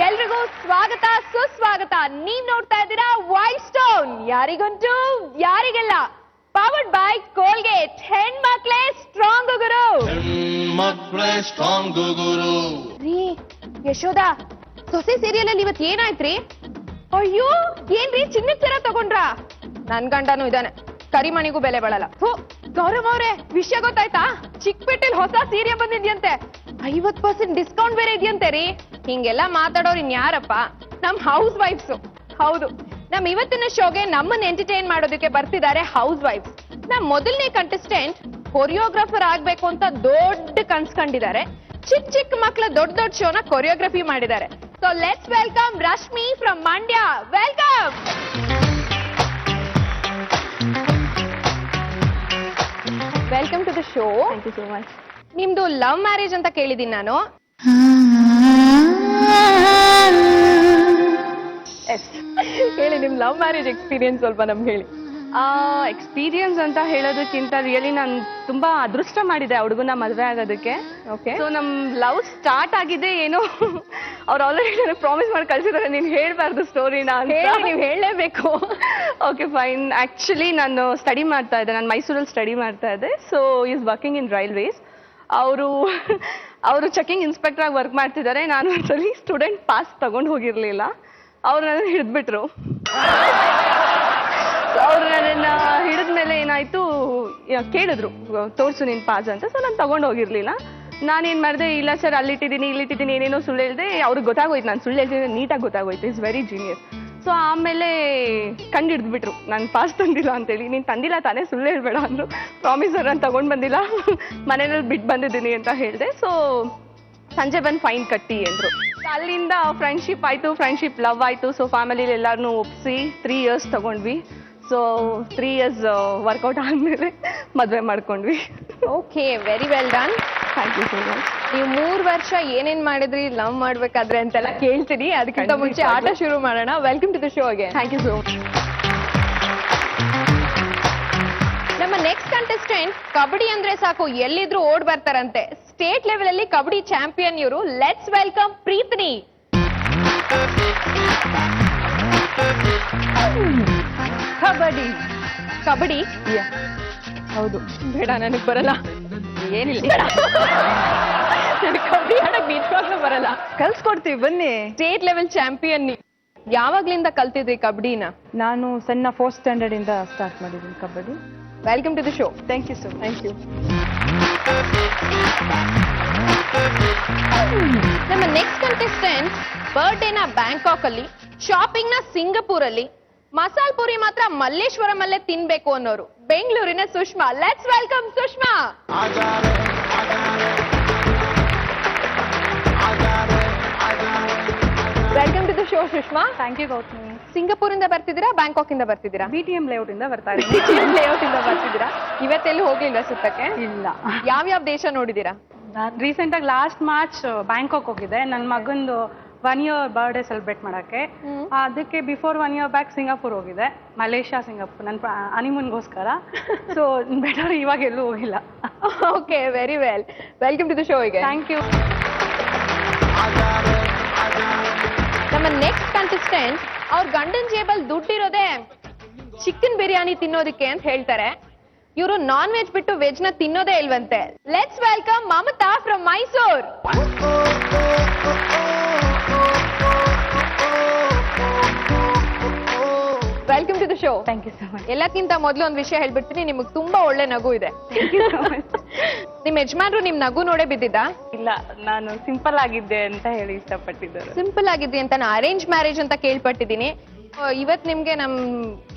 ಎಲ್ರಿಗೂ ಸ್ವಾಗತ ಸುಸ್ವಾಗತ. ನೀವ್ ನೋಡ್ತಾ ಇದ್ದೀರಾ ವೈಲ್ಡ್ ಸ್ಟೋನ್, ಯಾರಿಗಂತೂ ಯಾರಿಗೆಲ್ಲ, ಪವರ್ಡ್ ಬೈ ಕೋಲ್ಗೇಟ್. ಹೆಣ್ಮಕ್ಳೇ ಸ್ಟ್ರಾಂಗ್ ಗುರು. ಮಕ್ಕಳೇ ಸ್ಟ್ರಾಂಗ್ ಗುರು. ರೀ ಯಶೋದ, ಸೊಸೆ ಸೀರಿಯಲ್ ಅಲ್ಲಿ ಇವತ್ ಏನಾಯ್ತ್ರಿ? ಅಯ್ಯೋ ಏನ್ರಿ ಚಿನ್ನದ ಸರ ತಗೊಂಡ್ರ? ನನ್ ಗಂಡನೂ ಇದಾನೆ, ಕರಿಮಣಿಗೂ ಬೆಲೆ ಬಾಳಲ್ಲ. ಗೌರವ್ ಅವ್ರೆ, ವಿಷಯ ಗೊತ್ತಾಯ್ತಾ? ಚಿಕ್ಕಪೇಟೆಲ್ ಹೊಸ ಸೀರೆ ಬಂದಿದ್ಯಂತೆ, 50% ಡಿಸ್ಕೌಂಟ್ ಬೇರೆ ಇದೆಯಂತೆ ರೀ. ಹಿಂಗೆಲ್ಲ ಮಾತಾಡೋರು ಇನ್ಯಾರಪ್ಪ? ನಮ್ ಹೌಸ್ ವೈಫ್ಸ್. ಹೌದು, ನಮ್ ಇವತ್ತಿನ ಶೋಗೆ ನಮ್ಮನ್ನ ಎಂಟರ್ಟೈನ್ ಮಾಡೋದಕ್ಕೆ ಬರ್ತಿದ್ದಾರೆ ಹೌಸ್ ವೈಫ್ಸ್. ನಮ್ ಮೊದಲನೇ ಕಂಟೆಸ್ಟೆಂಟ್ ಕೊರಿಯೋಗ್ರಾಫರ್ ಆಗ್ಬೇಕು ಅಂತ ದೊಡ್ಡ ಕನ್ಸ್ಕೊಂಡಿದ್ದಾರೆ. ಚಿಕ್ಕ ಚಿಕ್ಕ ಮಕ್ಳ ದೊಡ್ಡ ದೊಡ್ಡ ಶೋನ ಕೊರಿಯೋಗ್ರಫಿ ಮಾಡಿದ್ದಾರೆ. So let's welcome Rashmi from Mandya. Welcome. Welcome to the show. Thank you so much. ನಿಮ್ದು ಲವ್ ಮ್ಯಾರೇಜ್ ಅಂತ ಕೇಳಿದೀನಿ ನಾನು. ಹೇಳಿ, ನಿಮ್ ಲವ್ ಮ್ಯಾರೇಜ್ ಎಕ್ಸ್ಪೀರಿಯನ್ಸ್ ಸ್ವಲ್ಪ ನಮ್ಗೆ ಹೇಳಿ. ಎಕ್ಸ್ಪೀರಿಯನ್ಸ್ ಅಂತ ಹೇಳೋದಕ್ಕಿಂತ ರಿಯಲಿ ನಾನು ತುಂಬಾ ಅದೃಷ್ಟ ಮಾಡಿದೆ ಹುಡುಗನ ಮದುವೆ ಆಗೋದಕ್ಕೆ. ಓಕೆ. ಸೊ ನಮ್ ಲವ್ ಸ್ಟಾರ್ಟ್ ಆಗಿದೆ ಏನೋ ಅವ್ರು ಆಲ್ರೆಡಿ ನನಗೆ ಪ್ರಾಮಿಸ್ ಮಾಡಿ ಕಳ್ಸಿದ್ದಾರೆ, ನೀನ್ ಹೇಳ್ಬಾರ್ದು ಸ್ಟೋರಿನ ಅಂತ. ನೀವು ಹೇಳಲೇಬೇಕು. Okay fine. ಆಕ್ಚುಲಿ ನಾನು ಸ್ಟಡಿ ಮಾಡ್ತಾ ಇದ್ದೆ, ನಾನು ಮೈಸೂರಲ್ಲಿ ಸ್ಟಡಿ ಮಾಡ್ತಾ ಇದ್ದೆ. So is working in railways. ಅವರು ಚೆಕಿಂಗ್ ಇನ್ಸ್ಪೆಕ್ಟರ್ ಆಗಿ ವರ್ಕ್ ಮಾಡ್ತಿದ್ದಾರೆ. ನಾನು ಒಂದ್ಸಲಿ ಸ್ಟೂಡೆಂಟ್ ಪಾಸ್ ತಗೊಂಡು ಹೋಗಿರ್ಲಿಲ್ಲ, ಅವ್ರು ನನ್ನ ಹಿಡಿದ್ಬಿಟ್ರು. ಅವ್ರು ನನ್ನ ಹಿಡಿದ್ಮೇಲೆ ಏನಾಯ್ತು, ಕೇಳಿದ್ರು ತೋರ್ಸು ನಿನ್ ಪಾಸ್ ಅಂತ. ಸೊ ನಾನು ತಗೊಂಡು ಹೋಗಿರ್ಲಿಲ್ಲ. ನಾನೇನ್ ಮಾಡಿದೆ, ಇಲ್ಲ ಸರ್ ಅಲ್ಲಿಟ್ಟಿದ್ದೀನಿ ಇಲ್ಲಿಟ್ಟಿದ್ದೀನಿ ಏನೇನೋ ಸುಳ್ಳು ಹೇಳ್ದೆ. ಅವ್ರಿಗೆ ಗೊತ್ತಾಗೋಯ್ತು ನಾನು ಸುಳ್ಳು ಹೇಳ್ತೀನಿ, ನೀಟಾಗಿ ಗೊತ್ತಾಗೋಯ್ತು. Is very genius. ಸೊ ಆಮೇಲೆ ಕಂಡು ಹಿಡಿದ್ಬಿಟ್ರು ನಾನು ಪಾಸ್ ತಂದಿಲ್ಲ ಅಂತೇಳಿ. ನೀನು ತಂದಿಲ್ಲ ತಾನೇ, ಸುಳ್ಳು ಹೇಳ್ಬೇಡ ಅಂದ್ರು. ಪ್ರಾಮಿಸರ್ ನಾನು ತಗೊಂಡು ಬಂದಿಲ್ಲ, ಮನೆಯಲ್ಲಿ ಬಿಟ್ಟು ಬಂದಿದ್ದೀನಿ ಅಂತ ಹೇಳಿದೆ. ಸೊ ಸಂಜೆ ಬಂದು ಫೈನ್ ಕಟ್ಟಿ ಅಂದ್ರು. ಅಲ್ಲಿಂದ ಫ್ರೆಂಡ್ಶಿಪ್ ಆಯ್ತು, ಫ್ರೆಂಡ್ಶಿಪ್ ಲವ್ ಆಯ್ತು. ಸೊ ಫ್ಯಾಮಿಲಿಲಿ ಎಲ್ಲಾರನ್ನೂ ಒಪ್ಪಿಸಿ 3 years ತಗೊಂಡ್ವಿ. ಸೊ 3 years ವರ್ಕೌಟ್ ಆದ್ಮೇಲೆ ಮದುವೆ ಮಾಡ್ಕೊಂಡ್ವಿ. Okay, very well done. Thank you so much. ನೀವು 3 ವರ್ಷ ಏನೇನ್ ಮಾಡಿದ್ರಿ ಲವ್ ಮಾಡ್ಬೇಕಾದ್ರೆ ಅಂತೆಲ್ಲ ಕೇಳ್ತೀನಿ. ಅದಕ್ಕಿಂತ ಮುಂಚೆ ಆಟ ಶುರು ಮಾಡೋಣ. Welcome to the show again. Thank you so much. ನಮ್ಮ ನೆಕ್ಸ್ಟ್ ಕಂಟೆಸ್ಟೆಂಟ್ ಕಬಡ್ಡಿ ಅಂದ್ರೆ ಸಾಕು ಎಲ್ಲಿದ್ರು ಓಡ್ ಬರ್ತಾರಂತೆ. ಸ್ಟೇಟ್ ಲೆವೆಲ್ ಅಲ್ಲಿ ಕಬಡ್ಡಿ ಚಾಂಪಿಯನ್ ಇವರು. ಲೆಟ್ಸ್ ವೆಲ್ಕಮ್ ಪ್ರೀತನಿ. ಕಬಡ್ಡಿ. ಕಬಡ್ಡಿ ಹೌದು. ಬೇಡ, ನನಗ್ ಬರಲ್ಲ. ಏನಿಲ್ಲ, ಕಬಡ್ಡಿ ಆಡಕ್ ನಿಜವಾಗ್ಲೂ ಬರಲ್ಲ. ಕಲ್ಸ್ಕೊಡ್ತೀವಿ ಬನ್ನಿ. State level champion. ಯಾವಾಗ್ಲಿಂದ ಕಲ್ತಿದ್ರಿ ಕಬಡ್ಡಿನ? ನಾನು ಸಣ್ಣ 4th ಸ್ಟ್ಯಾಂಡರ್ಡ್ ಇಂದ ಸ್ಟಾರ್ಟ್ ಮಾಡಿದ್ದೀನಿ kabaddi. Welcome to the show. Thank you so much. Thank you. ನಮ್ಮ ನೆಕ್ಸ್ಟ್ ಕಂಟೆಸ್ಟೆಂಟ್ ಬರ್ಡೇನ ಬ್ಯಾಂಕಾಕ್ ಅಲ್ಲಿ, ಶಾಪಿಂಗ್ ನ ಸಿಂಗಪೂರ್ ಅಲ್ಲಿ, ಮಸಾಲ್ ಪುರಿ ಮಾತ್ರ ಮಲ್ಲೇಶ್ವರಂ ಅಲ್ಲೇ ತಿನ್ಬೇಕು ಅನ್ನೋರು ಬೆಂಗಳೂರಿನ Sushma. Let's welcome Sushma. Welcome to the show Sushma. Thank you Gautami. Singapore ಇಂದ ಬರ್ತಿದ್ದೀರಾ, ಬ್ಯಾಂಕಾಕ್ ಇಂದ ಬರ್ತಿದ್ದೀರಾ? BTM ಲೇಔಟ್ ಇಂದ ಬರ್ತಾ ಇದ್ದೀನಿ. BTM ಲೇಔಟ್ ಇಂದ ಬರ್ತಿದ್ದೀರಾ? ಇವತ್ತೆಲ್ಲಿ ಹೋಗ್ಲಿಲ್ಲ ಸುತ್ತಕ್ಕೆ? ಇಲ್ಲ. ಯಾವ್ಯಾವ ದೇಶ ನೋಡಿದೀರಾ? ನಾನು ರೀಸೆಂಟ್ ಆಗಿ ಲಾಸ್ಟ್ ಮಾರ್ಚ್ ಬ್ಯಾಂಕಾಕ್ ಹೋಗಿದ್ದೆ ನನ್ನ ಮಗಂದು 1 year ಬರ್ಡೇ ಸೆಲೆಬ್ರೇಟ್ ಮಾಡಕ್ಕೆ. ಅದಕ್ಕೆ ಬಿಫೋರ್ 1 year ಬ್ಯಾಕ್ ಸಿಂಗಾಪುರ್ ಹೋಗಿದ್ದೆ, ಮಲೇಷ್ಯಾ ಸಿಂಗಾಪುರ್ ನನ್ನ ಹನಿಮೂನ್ಗೋಸ್ಕರ. ಸೊ ಬೆಟರ್ ಇವಾಗ ಎಲ್ಲೂ ಹೋಗಿಲ್ಲ. Okay, very well. Welcome to the show ಈಗ. Thank you. ನಮ್ಮ ನೆಕ್ಸ್ಟ್ ಕಂಟೆಸ್ಟೆಂಟ್ ಅವ್ರ ಗಂಡನ್ ಜೇಬಲ್ ದುಡ್ಡಿರೋದೆ ಚಿಕನ್ ಬಿರಿಯಾನಿ ತಿನ್ನೋದಕ್ಕೆ ಅಂತ ಹೇಳ್ತಾರೆ. ಇವರು ನಾನ್ ವೆಜ್ ಬಿಟ್ಟು ವೆಜ್ ನ ತಿನ್ನೋದೇ ಇಲ್ವಂತೆ. Let's welcome Mamata from Mysore. Welcome to the show. Thank you so much. ಎಲ್ಲಕ್ಕಿಂತ ಮೊದಲು ಒಂದು ವಿಷಯ ಹೇಳ್ಬಿಡ್ತೀನಿ, ನಿಮಗೆ ತುಂಬಾ ಒಳ್ಳೆ ನಗು ಇದೆ. ನಿಮ್ ಯಜಮಾನ್ರು ನಿಮ್ ನಗು ನೋಡೇ ಬಿದ್ದಿದ್ದ? ಇಲ್ಲ, ನಾನು ಸಿಂಪಲ್ ಆಗಿದ್ದೆ ಅಂತ ಹೇಳಿ ಇಷ್ಟಪಟ್ಟಿದ್ದಾರೆ. ಸಿಂಪಲ್ ಆಗಿದ್ದೆ ಅಂತ. ನಾನು ಅರೇಂಜ್ ಮ್ಯಾರೇಜ್ ಅಂತ ಕೇಳ್ಪಟ್ಟಿದ್ದೀನಿ. ಇವತ್ ನಿಮ್ಗೆ ನಮ್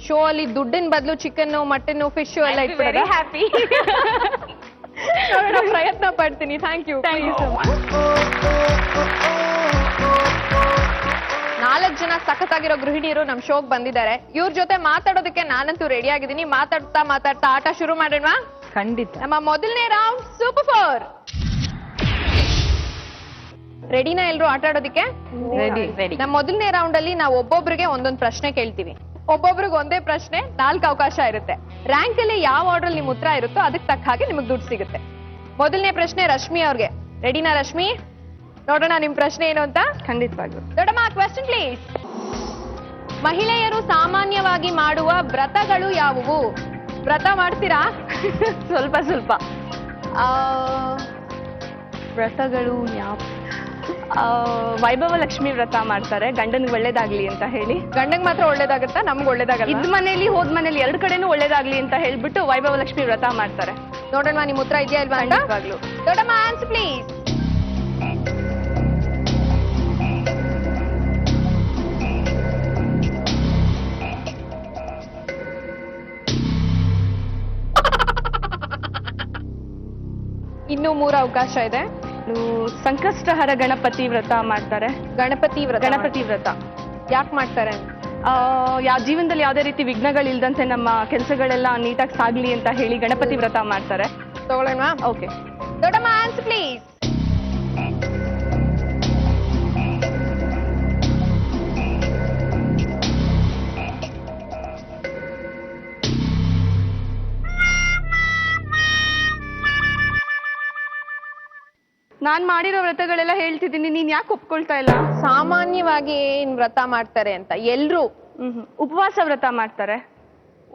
ಶೋ ಅಲ್ಲಿ ದುಡ್ಡಿನ ಬದಲು ಚಿಕನ್ ಮಟನ್ ಫಿಶ್ ಎಲ್ಲ ವೆರಿ ಇಟ್ಬಿಡೋದಾ? ಹ್ಯಾಪಿ. ನೋಡೋಣ, ಪ್ರಯತ್ನ ಪಡ್ತೀನಿ. Thank you. Thank you so much. 4 ಜನ ಸಖತ್ತಾಗಿರೋ ಗೃಹಿಣಿಯರು ನಮ್ ಶೋಗ್ ಬಂದಿದ್ದಾರೆ. ಇವ್ರ ಜೊತೆ ಮಾತಾಡೋದಕ್ಕೆ ನಾನಂತೂ ರೆಡಿ ಆಗಿದ್ದೀನಿ. ಮಾತಾಡ್ತಾ ಮಾತಾಡ್ತಾ ಆಟ ಶುರು ಮಾಡೋಣ. ಖಂಡಿತ. ನಮ್ಮ ಮೊದಲನೇ ರೌಂಡ್ ಸೂಪರ್ 4. ರೆಡಿನಾ ಎಲ್ರು ಆಟ ಆಡೋದಕ್ಕೆ? ರೆಡಿ. ನಮ್ಮ ಮೊದಲನೇ ರೌಂಡ್ ಅಲ್ಲಿ ನಾವು ಒಬ್ಬೊಬ್ರಿಗೆ ಒಂದೊಂದು ಪ್ರಶ್ನೆ ಕೇಳ್ತೀವಿ. ಒಬ್ಬೊಬ್ರಿಗೆ ಒಂದೇ ಪ್ರಶ್ನೆ, 4 ಅವಕಾಶ ಇರುತ್ತೆ. ರ್ಯಾಂಕ್ ಅಲ್ಲಿ ಯಾವ ಆರ್ಡರ್ ನಿಮ್ ಉತ್ತರ ಇರುತ್ತೋ ಅದಕ್ಕೆ ತಕ್ಕ ಹಾಗೆ ನಿಮಗೆ ದುಡ್ಡು ಸಿಗುತ್ತೆ. ಮೊದಲನೇ ಪ್ರಶ್ನೆ ರಶ್ಮಿ ಅವ್ರಿಗೆ. ರೆಡಿನಾ ರಶ್ಮಿ? ನೋಡೋಣ ನಿಮ್ ಪ್ರಶ್ನೆ ಏನು ಅಂತ. ಖಂಡಿತವಾಗ್ಲು. ದೊಡ್ಡಮ್ಮ ಕ್ವೆಶ್ಚನ್ ಪ್ಲೀಸ್. ಮಹಿಳೆಯರು ಸಾಮಾನ್ಯವಾಗಿ ಮಾಡುವ ವ್ರತಗಳು ಯಾವುವು? ವ್ರತ ಮಾಡ್ತೀರಾ? ಸ್ವಲ್ಪ ಸ್ವಲ್ಪ ವ್ರತಗಳು ಯಾವ? ವೈಭವ ಲಕ್ಷ್ಮಿ ವ್ರತ ಮಾಡ್ತಾರೆ, ಗಂಡನಿಗೆ ಒಳ್ಳೇದಾಗ್ಲಿ ಅಂತ ಹೇಳಿ. ಗಂಡಂಗ್ ಮಾತ್ರ ಒಳ್ಳೇದಾಗತ್ತಾ? ನಮ್ಗೆ ಒಳ್ಳೇದಾಗಲ್ಲ? ಇದ್ ಮನೇಲಿ ಹೋದ್ ಮನೇಲಿ 2 ಕಡೆನೂ ಒಳ್ಳೇದಾಗ್ಲಿ ಅಂತ ಹೇಳ್ಬಿಟ್ಟು ವೈಭವ ಲಕ್ಷ್ಮಿ ವ್ರತ ಮಾಡ್ತಾರೆ. ನೋಡೋಣ ನಿಮ್ ಉತ್ತರ ಇದೆಯಾ ಇಲ್ವಾ ಅಂತ. ಖಂಡಿತವಾಗ್ಲು. ದೊಡ್ಡಮ್ಮ ಆನ್ಸರ್ ಪ್ಲೀಸ್. ಇನ್ನೂ 3 ಅವಕಾಶ ಇದೆ. ಸಂಕಷ್ಟಹರ ಗಣಪತಿ ವ್ರತ ಮಾಡ್ತಾರೆ. ಗಣಪತಿ ವ್ರತ. ಗಣಪತಿ ವ್ರತ ಯಾಕೆ ಮಾಡ್ತಾರೆ? ಜೀವನದಲ್ಲಿ ಯಾವುದೇ ರೀತಿ ವಿಘ್ನಗಳಿಲ್ದಂತೆ ನಮ್ಮ ಕೆಲಸಗಳೆಲ್ಲ ನೀಟಾಗಿ ಸಾಗ್ಲಿ ಅಂತ ಹೇಳಿ ಗಣಪತಿ ವ್ರತ ಮಾಡ್ತಾರೆ. ತಗೊಳ್ಳೋಣ. ಓಕೆ. ದೊಡ್ಡಮ್ಮ ಆನ್ಸರ್ ಪ್ಲೀಸ್. ನಾನ್ ಮಾಡಿರೋ ವ್ರತಗಳೆಲ್ಲ ಹೇಳ್ತಿದ್ದೀನಿ, ನೀನ್ ಯಾಕೆ ಒಪ್ಕೊಳ್ತಾ ಇಲ್ಲ? ಸಾಮಾನ್ಯವಾಗಿ ಏನ್ ವ್ರತ ಮಾಡ್ತಾರೆ ಅಂತ ಎಲ್ರು ಉಪವಾಸ ವ್ರತ ಮಾಡ್ತಾರೆ.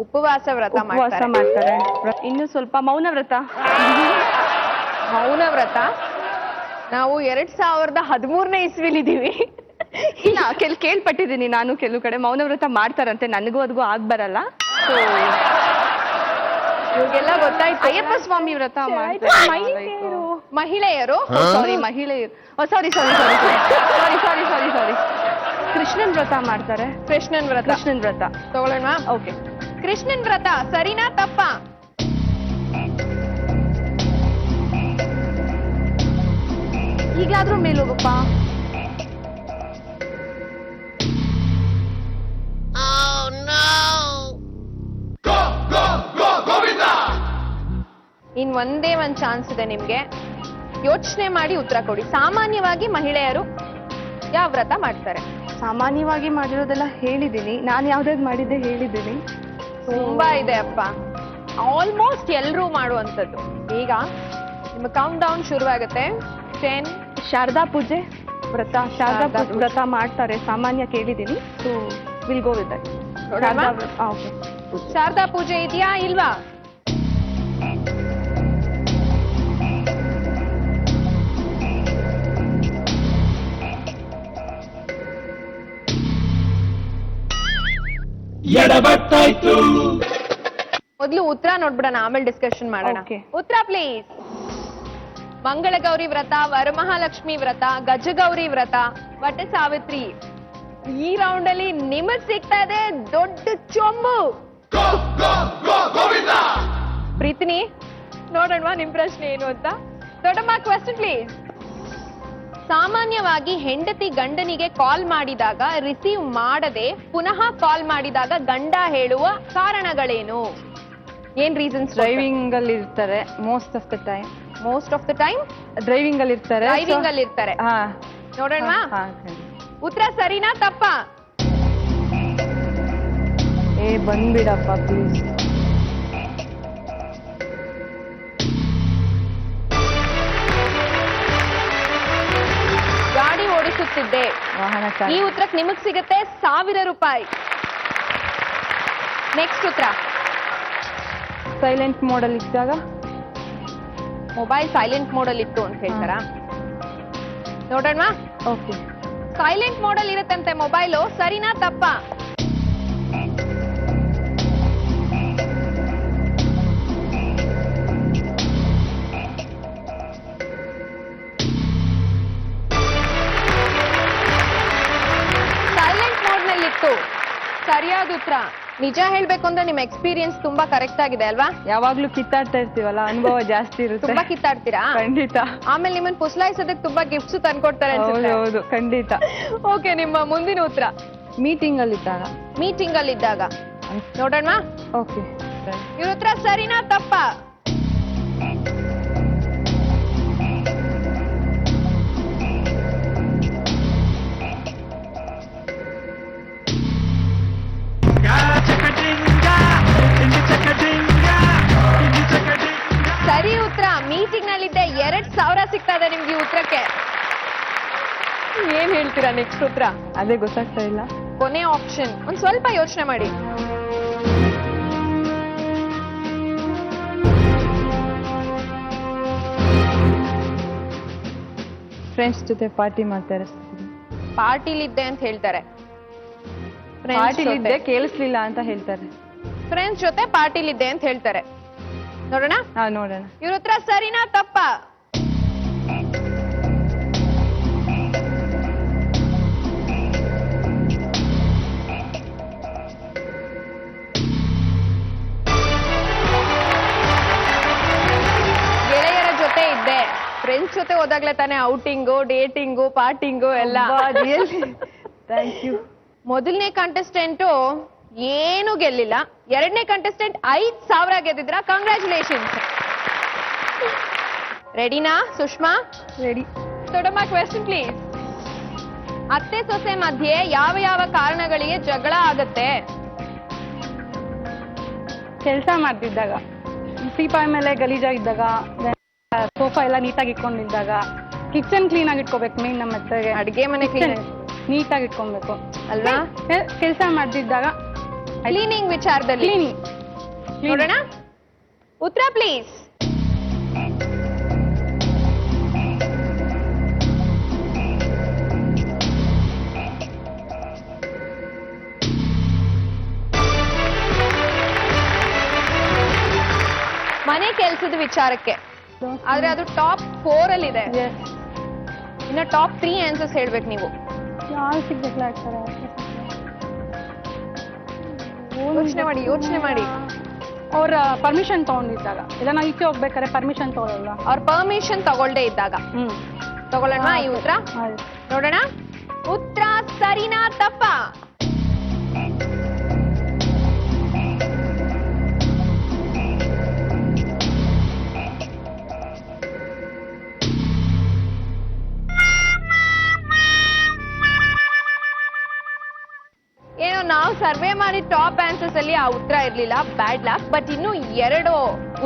ಉಪವಾಸ ವ್ರತ ಉಪವಾಸ ಮಾಡ್ತಾರೆ. ಮಾಡ್ತಾರೆ. ಇನ್ನು ಸ್ವಲ್ಪ ಮೌನ ವ್ರತ. ಮೌನ ವ್ರತ. ನಾವು 2013ನೇ ಇಸ್ವಿಲಿದ್ದೀವಿ. ಇಲ್ಲ, ಕೇಳ್ಪಟ್ಟಿದ್ದೀನಿ ನಾನು ಕೆಲವು ಕಡೆ ಮೌನ ವ್ರತ ಮಾಡ್ತಾರಂತೆ. ನನಗೂ ಅದಗೂ ಆಗ್ ಬರಲ್ಲ. ಇವ್ರಿಗೆಲ್ಲ ಗೊತ್ತಾಯ್ತು. ಅಯ್ಯಪ್ಪ ಸ್ವಾಮಿ ವ್ರತ ಮಾಡ್ತಾರೆ. ಮಹಿಳೆಯರು. ಸಾರಿ, ಮಹಿಳೆಯರು. ಸಾರಿ ಸಾರಿ ಸಾರಿ ಸಾರಿ ಸಾರಿ ಸಾರಿ ಸಾರಿ ಕೃಷ್ಣನ್ ವ್ರತ ಮಾಡ್ತಾರೆ. ಕೃಷ್ಣನ್ ವ್ರತ. ಕೃಷ್ಣನ್ ವ್ರತ ತಗೊಳ್ಳೋಣ. ಓಕೆ. ಕೃಷ್ಣನ್ ವ್ರತ ಸರಿನಾ ತಪ್ಪಾ? ಈಗಾದ್ರೂ ಮೇಲೋಗಪ್ಪ. ಇನ್ ಒಂದೇ ಒಂದ್ ಚಾನ್ಸ್ ಇದೆ ನಿಮ್ಗೆ. ಯೋಚನೆ ಮಾಡಿ ಉತ್ತರ ಕೊಡಿ. ಸಾಮಾನ್ಯವಾಗಿ ಮಹಿಳೆಯರು ಯಾವ ವ್ರತ ಮಾಡ್ತಾರೆ? ಸಾಮಾನ್ಯವಾಗಿ ಮಾಡಿರೋದೆಲ್ಲ ಹೇಳಿದ್ದೀನಿ. ನಾನು ಯಾವ್ದಾದ್ರು ಮಾಡಿದ್ದೆ ಹೇಳಿದ್ದೀನಿ. ತುಂಬಾ ಇದೆ ಅಪ್ಪ. ಆಲ್ಮೋಸ್ಟ್ ಎಲ್ರೂ ಮಾಡುವಂಥದ್ದು. ಈಗ ನಿಮ್ಮ ಕೌಂಟ್ ಡೌನ್ ಶುರುವಾಗುತ್ತೆ. 10. ಶಾರದಾ ಪೂಜೆ ವ್ರತ. ಶಾರದಾ ವ್ರತ ಮಾಡ್ತಾರೆ, ಸಾಮಾನ್ಯ ಕೇಳಿದ್ದೀನಿ. So will go with that. ನೋಡೋಣ. ಓಕೆ. ಶಾರದಾ ಪೂಜೆ ಇದೆಯಾ ಇಲ್ವಾ? ಎಡಬಟ್ಟಾಯ್ತು. ಮೊದ್ಲು ಉತ್ತರ ನೋಡ್ಬಿಡೋಣ, ಆಮೇಲೆ ಡಿಸ್ಕಷನ್ ಮಾಡೋಣ. Okay. ಉತ್ತರ ಪ್ಲೀಸ್. ಮಂಗಳಗೌರಿ ವ್ರತ, ವರಮಹಾಲಕ್ಷ್ಮಿ ವ್ರತ, ಗಜಗೌರಿ ವ್ರತ, ವಟ ಸಾವಿತ್ರಿ. ಈ ರೌಂಡ್ ಅಲ್ಲಿ ನಿಮಗ್ ಸಿಗ್ತಾ ಇದೆ ದೊಡ್ಡ ಚೊಂಬು. ಪ್ರೀತಿನಿ, ನೋಡೋಣ ನಿಮ್ ಪ್ರಶ್ನೆ ಏನು ಅಂತ. ದೊಡ್ಡಮ್ಮ ಕ್ವೆಶ್ಚನ್ ಪ್ಲೀಸ್. ಸಾಮಾನ್ಯವಾಗಿ ಹೆಂಡತಿ ಗಂಡನಿಗೆ ಕಾಲ್ ಮಾಡಿದಾಗ ರಿಸೀವ್ ಮಾಡದೆ ಪುನಃ ಕಾಲ್ ಮಾಡಿದಾಗ ಗಂಡ ಹೇಳುವ ಕಾರಣಗಳೇನು? ಏನ್ ರೀಸನ್ಸ್? ಡ್ರೈವಿಂಗ್ ಅಲ್ಲಿ ಇರ್ತಾರೆ most of the time. Most of the time driving ಅಲ್ಲಿ ಇರ್ತಾರೆ. ಡ್ರೈವಿಂಗ್ ಅಲ್ಲಿ ಇರ್ತಾರೆ. ಹಾ. ನೋಡೋಣ. ಹಾ. ಉತ್ತರ ಸರಿನಾ ತಪ್ಪಾ? ಬಂದ್ಬಿಡಪ್ಪ ಪ್ಲೀಸ್. ಗಾಡಿ ಓಡಿಸುತ್ತಿದ್ದೆ. ವಾಹನ ಈ ಉತ್ತರಕ್ಕೆ ನಿಮಗ್ ಸಿಗುತ್ತೆ 1000 ರೂಪಾಯಿ. ನೆಕ್ಸ್ಟ್ ಉತ್ತರ. ಸೈಲೆಂಟ್ ಮೋಡಲ್ ಇದ್ದಾಗ. ಮೊಬೈಲ್ ಸೈಲೆಂಟ್ ಮೋಡಲ್ ಇತ್ತು ಅಂತ ಹೇಳ್ತಾರಾ? ನೋಡೋಣ. ಓಕೆ. ಸೈಲೆಂಟ್ ಮೋಡಲ್ ಇರುತ್ತಂತೆ ಮೊಬೈಲು. ಸರಿನಾ ತಪ್ಪಾ? Silent mode ನಲ್ಲಿತ್ತು. ನಿಜ ಹೇಳ್ಬೇಕು ಅಂದ್ರೆ ನಿಮ್ ಎಕ್ಸ್ಪೀರಿಯನ್ಸ್ ತುಂಬಾ ಕರೆಕ್ಟ್ ಆಗಿದೆ ಅಲ್ವಾ? ಯಾವಾಗ್ಲೂ ಕಿತ್ತಾಡ್ತಾ ಇರ್ತೀವಲ್ಲ, ಅನುಭವ ಜಾಸ್ತಿ ಇರುತ್ತೆ. ತುಂಬಾ ಕಿತ್ತಾಡ್ತೀರಾ? ಖಂಡಿತ. ಆಮೇಲೆ ನಿಮ್ಮನ್ನ ಪುಸ್ಲಾಯಿಸೋದಕ್ಕೆ ತುಂಬಾ ಗಿಫ್ಟ್ಸ್ ತಂದ್ಕೊಡ್ತಾರೆ ಹೌದು ಅನ್ಸುತ್ತೆ. ಹೌದು ಖಂಡಿತ. ಓಕೆ, ನಿಮ್ಮ ಮುಂದಿನ ಉತ್ತರ ಮೀಟಿಂಗ್ ಅಲ್ಲಿ ಇದ್ದಾಗ. ಮೀಟಿಂಗ್ ಅಲ್ಲಿ ಇದ್ದಾಗ. ನೋಡೋಣ ಓಕೆ. ಇವ್ರ ಉತ್ತರ ಸರಿನಾ ತಪ್ಪಾ? ಸರಿ ಉತ್ತರ. ಮೀಟಿಂಗ್ ನಲ್ಲಿದ್ದೆ 2,000 ಸಿಗ್ತಾ ಇದೆ ನಿಮ್ಗೆ ಈ ಉತ್ತರಕ್ಕೆ. ಏನ್ ಹೇಳ್ತೀರಾ ನೆಕ್ಸ್ಟ್ ಉತ್ತರ? ಅದೇ ಗೊತ್ತಾಗ್ತಾ ಇಲ್ಲ. ಕೊನೆ ಆಪ್ಷನ್, ಒಂದ್ ಸ್ವಲ್ಪ ಯೋಚನೆ ಮಾಡಿ. ಫ್ರೆಂಡ್ಸ್ ಜೊತೆ ಪಾರ್ಟಿ ಮಾಡ್ತಾರೆ. ಪಾರ್ಟಿಲಿದ್ದೆ ಅಂತ ಹೇಳ್ತಾರೆ. ಪಾರ್ಟಿಲಿದ್ದೆ ಕೇಳಿಸ್ಲಿಲ್ಲ ಅಂತ ಹೇಳ್ತಾರೆ. ಫ್ರೆಂಡ್ಸ್ ಜೊತೆ ಪಾರ್ಟಿಲಿದ್ದೆ ಅಂತ ಹೇಳ್ತಾರೆ. ನೋಡೋಣ ಹಾ ನೋಡೋಣ. ಇವ್ರ ಉತ್ತರ ಸರಿನಾ ತಪ್ಪಾ? ಗೆಳೆಯರ ಜೊತೆ ಇದ್ದೆ. ಫ್ರೆಂಡ್ಸ್ ಜೊತೆ ಹೋದಾಗ್ಲೇ ತಾನೇ ಔಟಿಂಗು, ಡೇಟಿಂಗು, ಪಾರ್ಟಿಂಗು ಎಲ್ಲ. Thank you. ಮೊದಲನೇ ಕಂಟೆಸ್ಟೆಂಟು ಏನು ಗೆಲ್ಲಿಲ್ಲ. ಎರಡನೇ ಕಂಟೆಸ್ಟೆಂಟ್ 5,000 ಗೆದ್ದಿದ್ರ. ಕಂಗ್ರ್ಯಾಚುಲೇಷನ್ಸ್. ರೆಡಿನಾ ಸುಷ್ಮಾ? ರೆಡಿ. ದೊಡ್ಡಮ್ಮ, ಕ್ವೆಶ್ಚನ್ ಪ್ಲೀಸ್. ಅತ್ತೆ ಸೊಸೆ ಮಧ್ಯೆ ಯಾವ ಯಾವ ಕಾರಣಗಳಿಗೆ ಜಗಳ ಆಗತ್ತೆ? ಕೆಲಸ ಮಾಡ್ತಿದ್ದಾಗ, ಟೀಪಾಯ್ ಮೇಲೆ ಗಲೀಜಾಗಿದ್ದಾಗ, ಸೋಫಾ ಎಲ್ಲ ನೀಟಾಗಿ ಇಟ್ಕೊಂಡಿದ್ದಾಗ, ಕಿಚನ್ ಕ್ಲೀನ್ ಆಗಿ ಇಟ್ಕೋಬೇಕು. ಮೇನ್ ನಮ್ಮ ಅತ್ತೆಗೆ ಅಡ್ಗೆ ಮನೆ ಕ್ಲೀನ್ ನೀಟಾಗಿ ಇಟ್ಕೊಬೇಕು ಅಲ್ವಾ? ಕೆಲಸ ಮಾಡ್ತಿದ್ದಾಗ ಕ್ಲೀನಿಂಗ್ ವಿಚಾರದಲ್ಲಿ. ಕ್ಲೀನಿಂಗ್. ನೋಡೋಣ ಉತ್ತರ ಪ್ಲೀಸ್. ಮನೆ ಕೆಲಸದ ವಿಚಾರಕ್ಕೆ. ಆದ್ರೆ ಅದು ಟಾಪ್ 4 ಅಲ್ಲಿ ಇದೆ. ಇನ್ನ ಟಾಪ್ 3 ಆನ್ಸರ್ಸ್ ಹೇಳ್ಬೇಕು ನೀವು. ಯಾರು ಸಿಗ್ಬೇಕಲ್ಲ ಆಗ್ತಾರೆ. ಯೋಚನೆ ಮಾಡಿ. ಅವ್ರ ಪರ್ಮಿಷನ್ ತಗೊಂಡಿದ್ದಾಗ, ಇಲ್ಲ ನಾವು ಈಚೆ ಹೋಗ್ಬೇಕಾದ್ರೆ ಪರ್ಮಿಷನ್ ತಗೊಳ್ಳಲ್ಲ. ಅವ್ರ ಪರ್ಮಿಷನ್ ತಗೊಳ್ದೇ ಇದ್ದಾಗ. ತಗೊಳ್ಳೋಣ ಈ ಉತ್ತರ? ನೋಡೋಣ ಉತ್ತರ ಸರಿನಾ ತಪ್ಪಾ? ಏನೋ ನಾವು ಸರ್ವೆ ಮಾಡಿ ಟಾಪ್ ಆನ್ಸರ್ಸ್ ಅಲ್ಲಿ ಆ ಉತ್ತರ ಇರ್ಲಿಲ್ಲ. Bad luck. ಬಟ್ ಇನ್ನು 2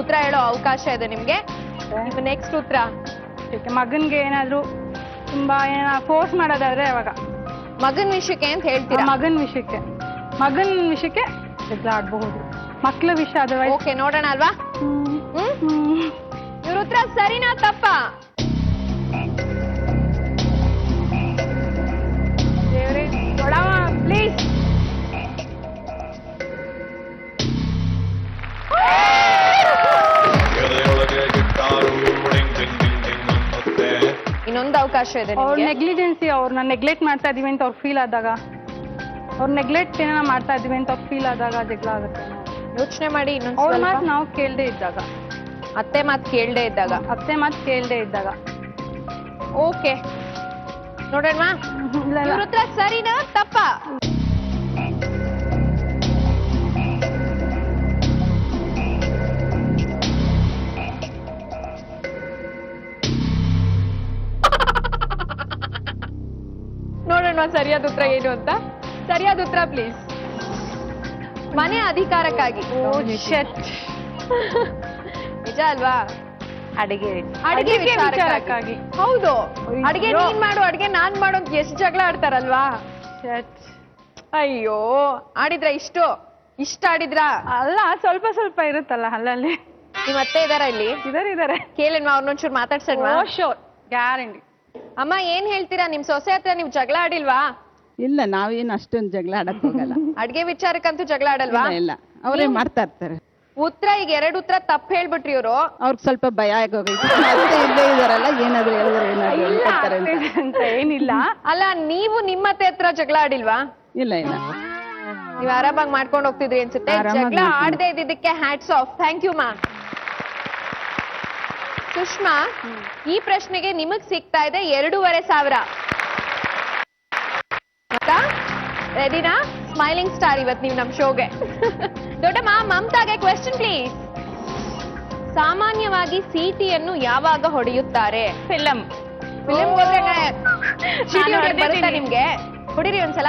ಉತ್ತರ ಹೇಳೋ ಅವಕಾಶ ಇದೆ ನಿಮ್ಗೆ. ನಿಮ್ಮ ನೆಕ್ಸ್ಟ್ ಉತ್ತರ ಮಗನ್ಗೆ ಏನಾದ್ರು ತುಂಬಾ ಫೋರ್ಸ್ ಮಾಡೋದಾದ್ರೆ ಅವಾಗ ಮಗನ್ ವಿಷಯಕ್ಕೆ ಅಂತ ಹೇಳ್ತೀರಾ? ಮಗನ್ ವಿಷಯಕ್ಕೆ ಜಗಳ ಆಡ್ಬಹುದು. ಮಕ್ಳ ವಿಷಯ ಅದರ್ವೈಸ್. ಓಕೆ, ನೋಡೋಣ ಅಲ್ವಾ? ಇವ್ರ ಉತ್ತರ ಸರಿನಾ ತಪ್ಪಾ? ಪ್ಲೀಸ್. ಇನ್ನೊಂದು ಅವಕಾಶ ಇದೆ ಅವ್ರ ನಿಮ್ಗೆ. ನೆಗ್ಲಿಜೆನ್ಸಿ, ಅವ್ರನ್ನ ನೆಗ್ಲೆಕ್ಟ್ ಮಾಡ್ತಾ ಇದೀವಿ ಅಂತ ಅವ್ರು ಫೀಲ್ ಆದಾಗ, ಅವ್ರ ನೆಗ್ಲೆಕ್ಟ್ ಏನಾರ ಮಾಡ್ತಾ ಇದೀವಿ ಅಂತ ಅವ್ರು ಫೀಲ್ ಆದಾಗ ಜಗಳ ಆಗುತ್ತೆ. ಯೋಚನೆ ಮಾಡಿ ಇನ್ನೊಂದು ಅವ್ರ ಸ್ವಲ್ಪ. ಮಾತು ನಾವು ಕೇಳದೆ ಇದ್ದಾಗ, ಅತ್ತೆ ಮಾತು ಕೇಳದೆ ಇದ್ದಾಗ. ಅತ್ತೆ ಮಾತು ಕೇಳದೆ ಇದ್ದಾಗ. ಓಕೆ, ನೋಡೋಣ ಇವ್ರ ಉತ್ತರ ಸರಿನಾ ತಪ್ಪಾ? ನೋಡೋಣ ಸರಿಯಾದ ಉತ್ತರ ಏನು ಅಂತ. ಸರಿಯಾದ ಉತ್ತರ ಪ್ಲೀಸ್. ಮನೆ ಅಧಿಕಾರಕ್ಕಾಗಿ. ನಿಜ ಅಲ್ವಾ? ಅಡಿಗೆ ವಿಚಾರಕ್ಕಾಗಿ. ಹೌದು, ಅಡಿಗೆ ನೀನ್ ಮಾಡು, ಅಡಿಗೆ ನಾನ್ ಮಾಡು ಅಂತ ಎಷ್ಟು ಜಗಳ ಆಡ್ತಾರಲ್ವಾ? ಅಯ್ಯೋ, ಆಡಿದ್ರ ಇಷ್ಟ ಆಡಿದ್ರ? ಅಲ್ಲ, ಸ್ವಲ್ಪ ಸ್ವಲ್ಪ ಇರುತ್ತಲ್ಲ ಅಲ್ಲಲ್ಲಿ. ನಿಮ್ ಅತ್ತೆ ಇದಾರ ಇಲ್ಲಿ? ಇದಾರೆ. ಕೇಳನ್ವಾ ಅವ್ರನ್ನೊಂಚೂರು ಮಾತಾಡ್ಸಣ್ವಾ? Sure, guarantee. ಅಮ್ಮ, ಏನ್ ಹೇಳ್ತೀರಾ? ನಿಮ್ ಸೊಸೆ ಹತ್ರ ನೀವ್ ಜಗಳ ಆಡಿಲ್ವಾ? ಇಲ್ಲ, ನಾವೇನು ಅಷ್ಟೊಂದು ಜಗಳ ಆಡಕ್ ಹೋಗಲ್ಲ. ಅಡ್ಗೆ ವಿಚಾರಕ್ಕಂತೂ ಜಗಳ ಆಡಲ್ವಾ? ಇಲ್ಲ, ಅವರೇ ಮಾಡ್ತಾ ಇರ್ತಾರೆ. ಉತ್ತರ ಈಗ 2 ಉತ್ತರ ತಪ್ಪು ಹೇಳ್ಬಿಟ್ರಿ ಇವ್ರು. ಅವ್ರಿಗೆ ಸ್ವಲ್ಪ ಭಯ ಆಗೋಗೈತಿ. ಅಷ್ಟೇ ಇಲ್ಲೇ ಇದಾರಲ್ಲ, ಏನಾದ್ರು ಹೇಳಿದ್ರೆ ಏನಾದ್ರು ಹೇಳ್ತಾರೆ ಅಂತ. ಅಂತ ಏನಿಲ್ಲ. ಅಲ್ಲ, ನೀವು ನಿಮ್ಮತ್ತೆ ಹತ್ರ ಜಗಳ ಆಡಿಲ್ವಾ? ಇಲ್ಲ. ನೀವ್ ಆರಾಮಾಗಿ ಮಾಡ್ಕೊಂಡು ಹೋಗ್ತಿದ್ರಿ ಅನ್ಸುತ್ತೆ. ಆರಾಮಾಗ್ ಜಗಳ ಮಾಡ್ತೀನಿ. ಆಡದೆ ಇದ್ದಿದ್ದಕ್ಕೆ hats off. Thank you ma'am. Sushma, ಈ ಪ್ರಶ್ನೆಗೆ ನಿಮಗ್ ಸಿಗ್ತಾ ಇದೆ 2,500. ರೆಡಿನಾ? ಸ್ಮೈಲಿಂಗ್ ಸ್ಟಾರ್ ಇವತ್ ನೀವು ನಮ್ ಶೋಗೆ. ದೊಡ್ಡಮ್ಮ, ಮಮತಾಗೆ ಕ್ವೆಶ್ಚನ್ ಪ್ಲೀಸ್. ಸಾಮಾನ್ಯವಾಗಿ ಸೀಟಿಯನ್ನು ಯಾವಾಗ ಹೊಡೆಯುತ್ತಾರೆ? ಫಿಲಂ ಫಿಲ್ಮ್ ಹೋದ್ರೆ ಚೀಟಿ ನಾನು ಹೊಡೆಯಕ್ ಬರುತ್ತಾ ಹೊಡ್ದಿದ್ದೀನಿ. ನಿಮ್ಗೆ? ಹೊಡಿರಿ ಒಂದ್ಸಲ.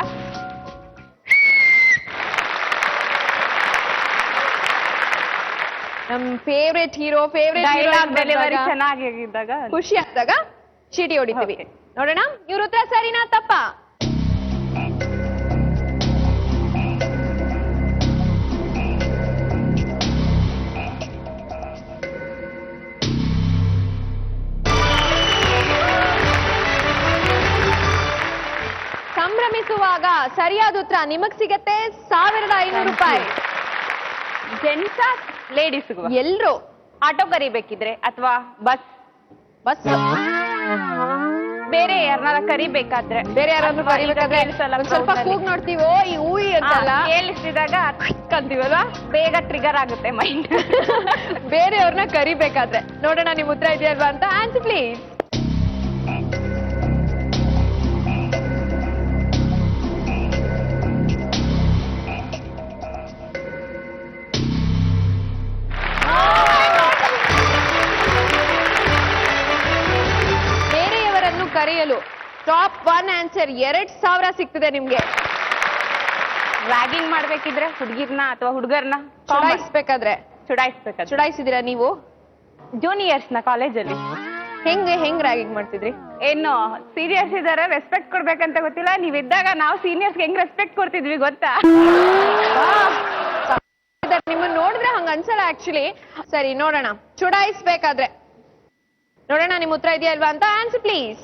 ನಮ್ ಫೇವ್ರೆಟ್ ಹೀರೋ ಡೈಲಾಗ್ ಡೆಲಿವರಿ ಚೆನ್ನಾಗಿದ್ದಾಗ ಖುಷಿ ಆದಾಗ ಚೀಟಿ ಹೊಡಿತೀವಿ. Okay. ನೋಡೋಣ ಇವ್ರ ಉತ್ತರ ಸರಿನಾ ತಪ್ಪಾ? ಸಂಭ್ರಮಿಸುವಾಗ ಸರಿಯಾದ ಉತ್ತರ ನಿಮಗ್ ಸಿಗತ್ತೆ 1,500 ರೂಪಾಯಿ. ಜೆಂಟ್ಸ ಲೇಡೀಸ್ ಎಲ್ರು ಆಟೋ ಕರಿಬೇಕಿದ್ರೆ ಅಥವಾ ಬಸ್ ಬಸ್ ಬೇರೆ ಯಾರನ್ನಾರ ಕರಿಬೇಕಾದ್ರೆ ಬೇರೆ ಯಾರಾದ್ರೂ ಅಥವಾ ಈಗ ಕರಿಬೇಕಾದ್ರೆ ಕೇಳಿಸಲ್ಲ ಒಂದ್ ಸ್ವಲ್ಪ crowd ನಲ್ಲಿ. ಕೂಗ್ ನೋಡ್ತೀವೋ ಈ ಊಯಿ ಅಂತಲ್ಲ, ಕೇಳಿಸಿದಾಗ ಅಂತೀವಲ್ವಾ, ಬೇಗ ಟ್ರಿಗರ್ ಆಗುತ್ತೆ ಮೈಂಡ್. ಬೇರೆಯವ್ರನ್ನ ಕರಿಬೇಕಾದ್ರೆ. ನೋಡೋಣ ನಿಮ್ ಉತ್ತರ ಇದೆಯಲ್ವಾ ಅಂತ. Answer please. ಬೇರೆಯವರನ್ನು ಕರೆಯಲು ಟಾಪ್ 1 ಆನ್ಸರ್ 2,000 ಸಿಗ್ತದೆ ನಿಮ್ಗೆ. ರ್ಯಾಗಿಂಗ್ ಮಾಡ್ಬೇಕಿದ್ರೆ ಹುಡುಗಿರ್ನ ಅಥವಾ ಹುಡುಗರ್ನ ಚುಡಾಯಿಸ್ಬೇಕಾದ್ರೆ. ಚುಡಾಯಿಸ್ಬೇಕಾದ್ರೆ ಚುಡಾಯಿಸಿದಿರಾ ನೀವು? ಜೂನಿಯರ್ಸ್ ನ ಕಾಲೇಜಲ್ಲಿ ಹೆಂಗ್ ರ್ಯಾಗಿಂಗ್ ಮಾಡ್ತಿದ್ರಿ? ಏನು ಸೀನಿಯರ್ಸ್ ಇದಾರೆ, ರೆಸ್ಪೆಕ್ಟ್ ಕೊಡ್ಬೇಕಂತ ಗೊತ್ತಿಲ್ಲ. ನೀವಿದ್ದಾಗ ನಾವು ಸೀನಿಯರ್ಸ್ಗೆ ಹೆಂಗ್ ರೆಸ್ಪೆಕ್ಟ್ ಕೊಡ್ತಿದ್ವಿ ಗೊತ್ತಾ? ನಿಮ್ಮನ್ನ ನೋಡಿದ್ರೆ ಹಂಗ ಅನ್ಸಲ್ಲ ಆಕ್ಚುಲಿ. ಸರಿ, ನೋಡೋಣ ಚುಡಾಯಿಸ್ಬೇಕಾದ್ರೆ. ನೋಡೋಣ ನಿಮ್ ಉತ್ತರ ಇದೆಯಲ್ವಾ ಅಂತ. Answer please.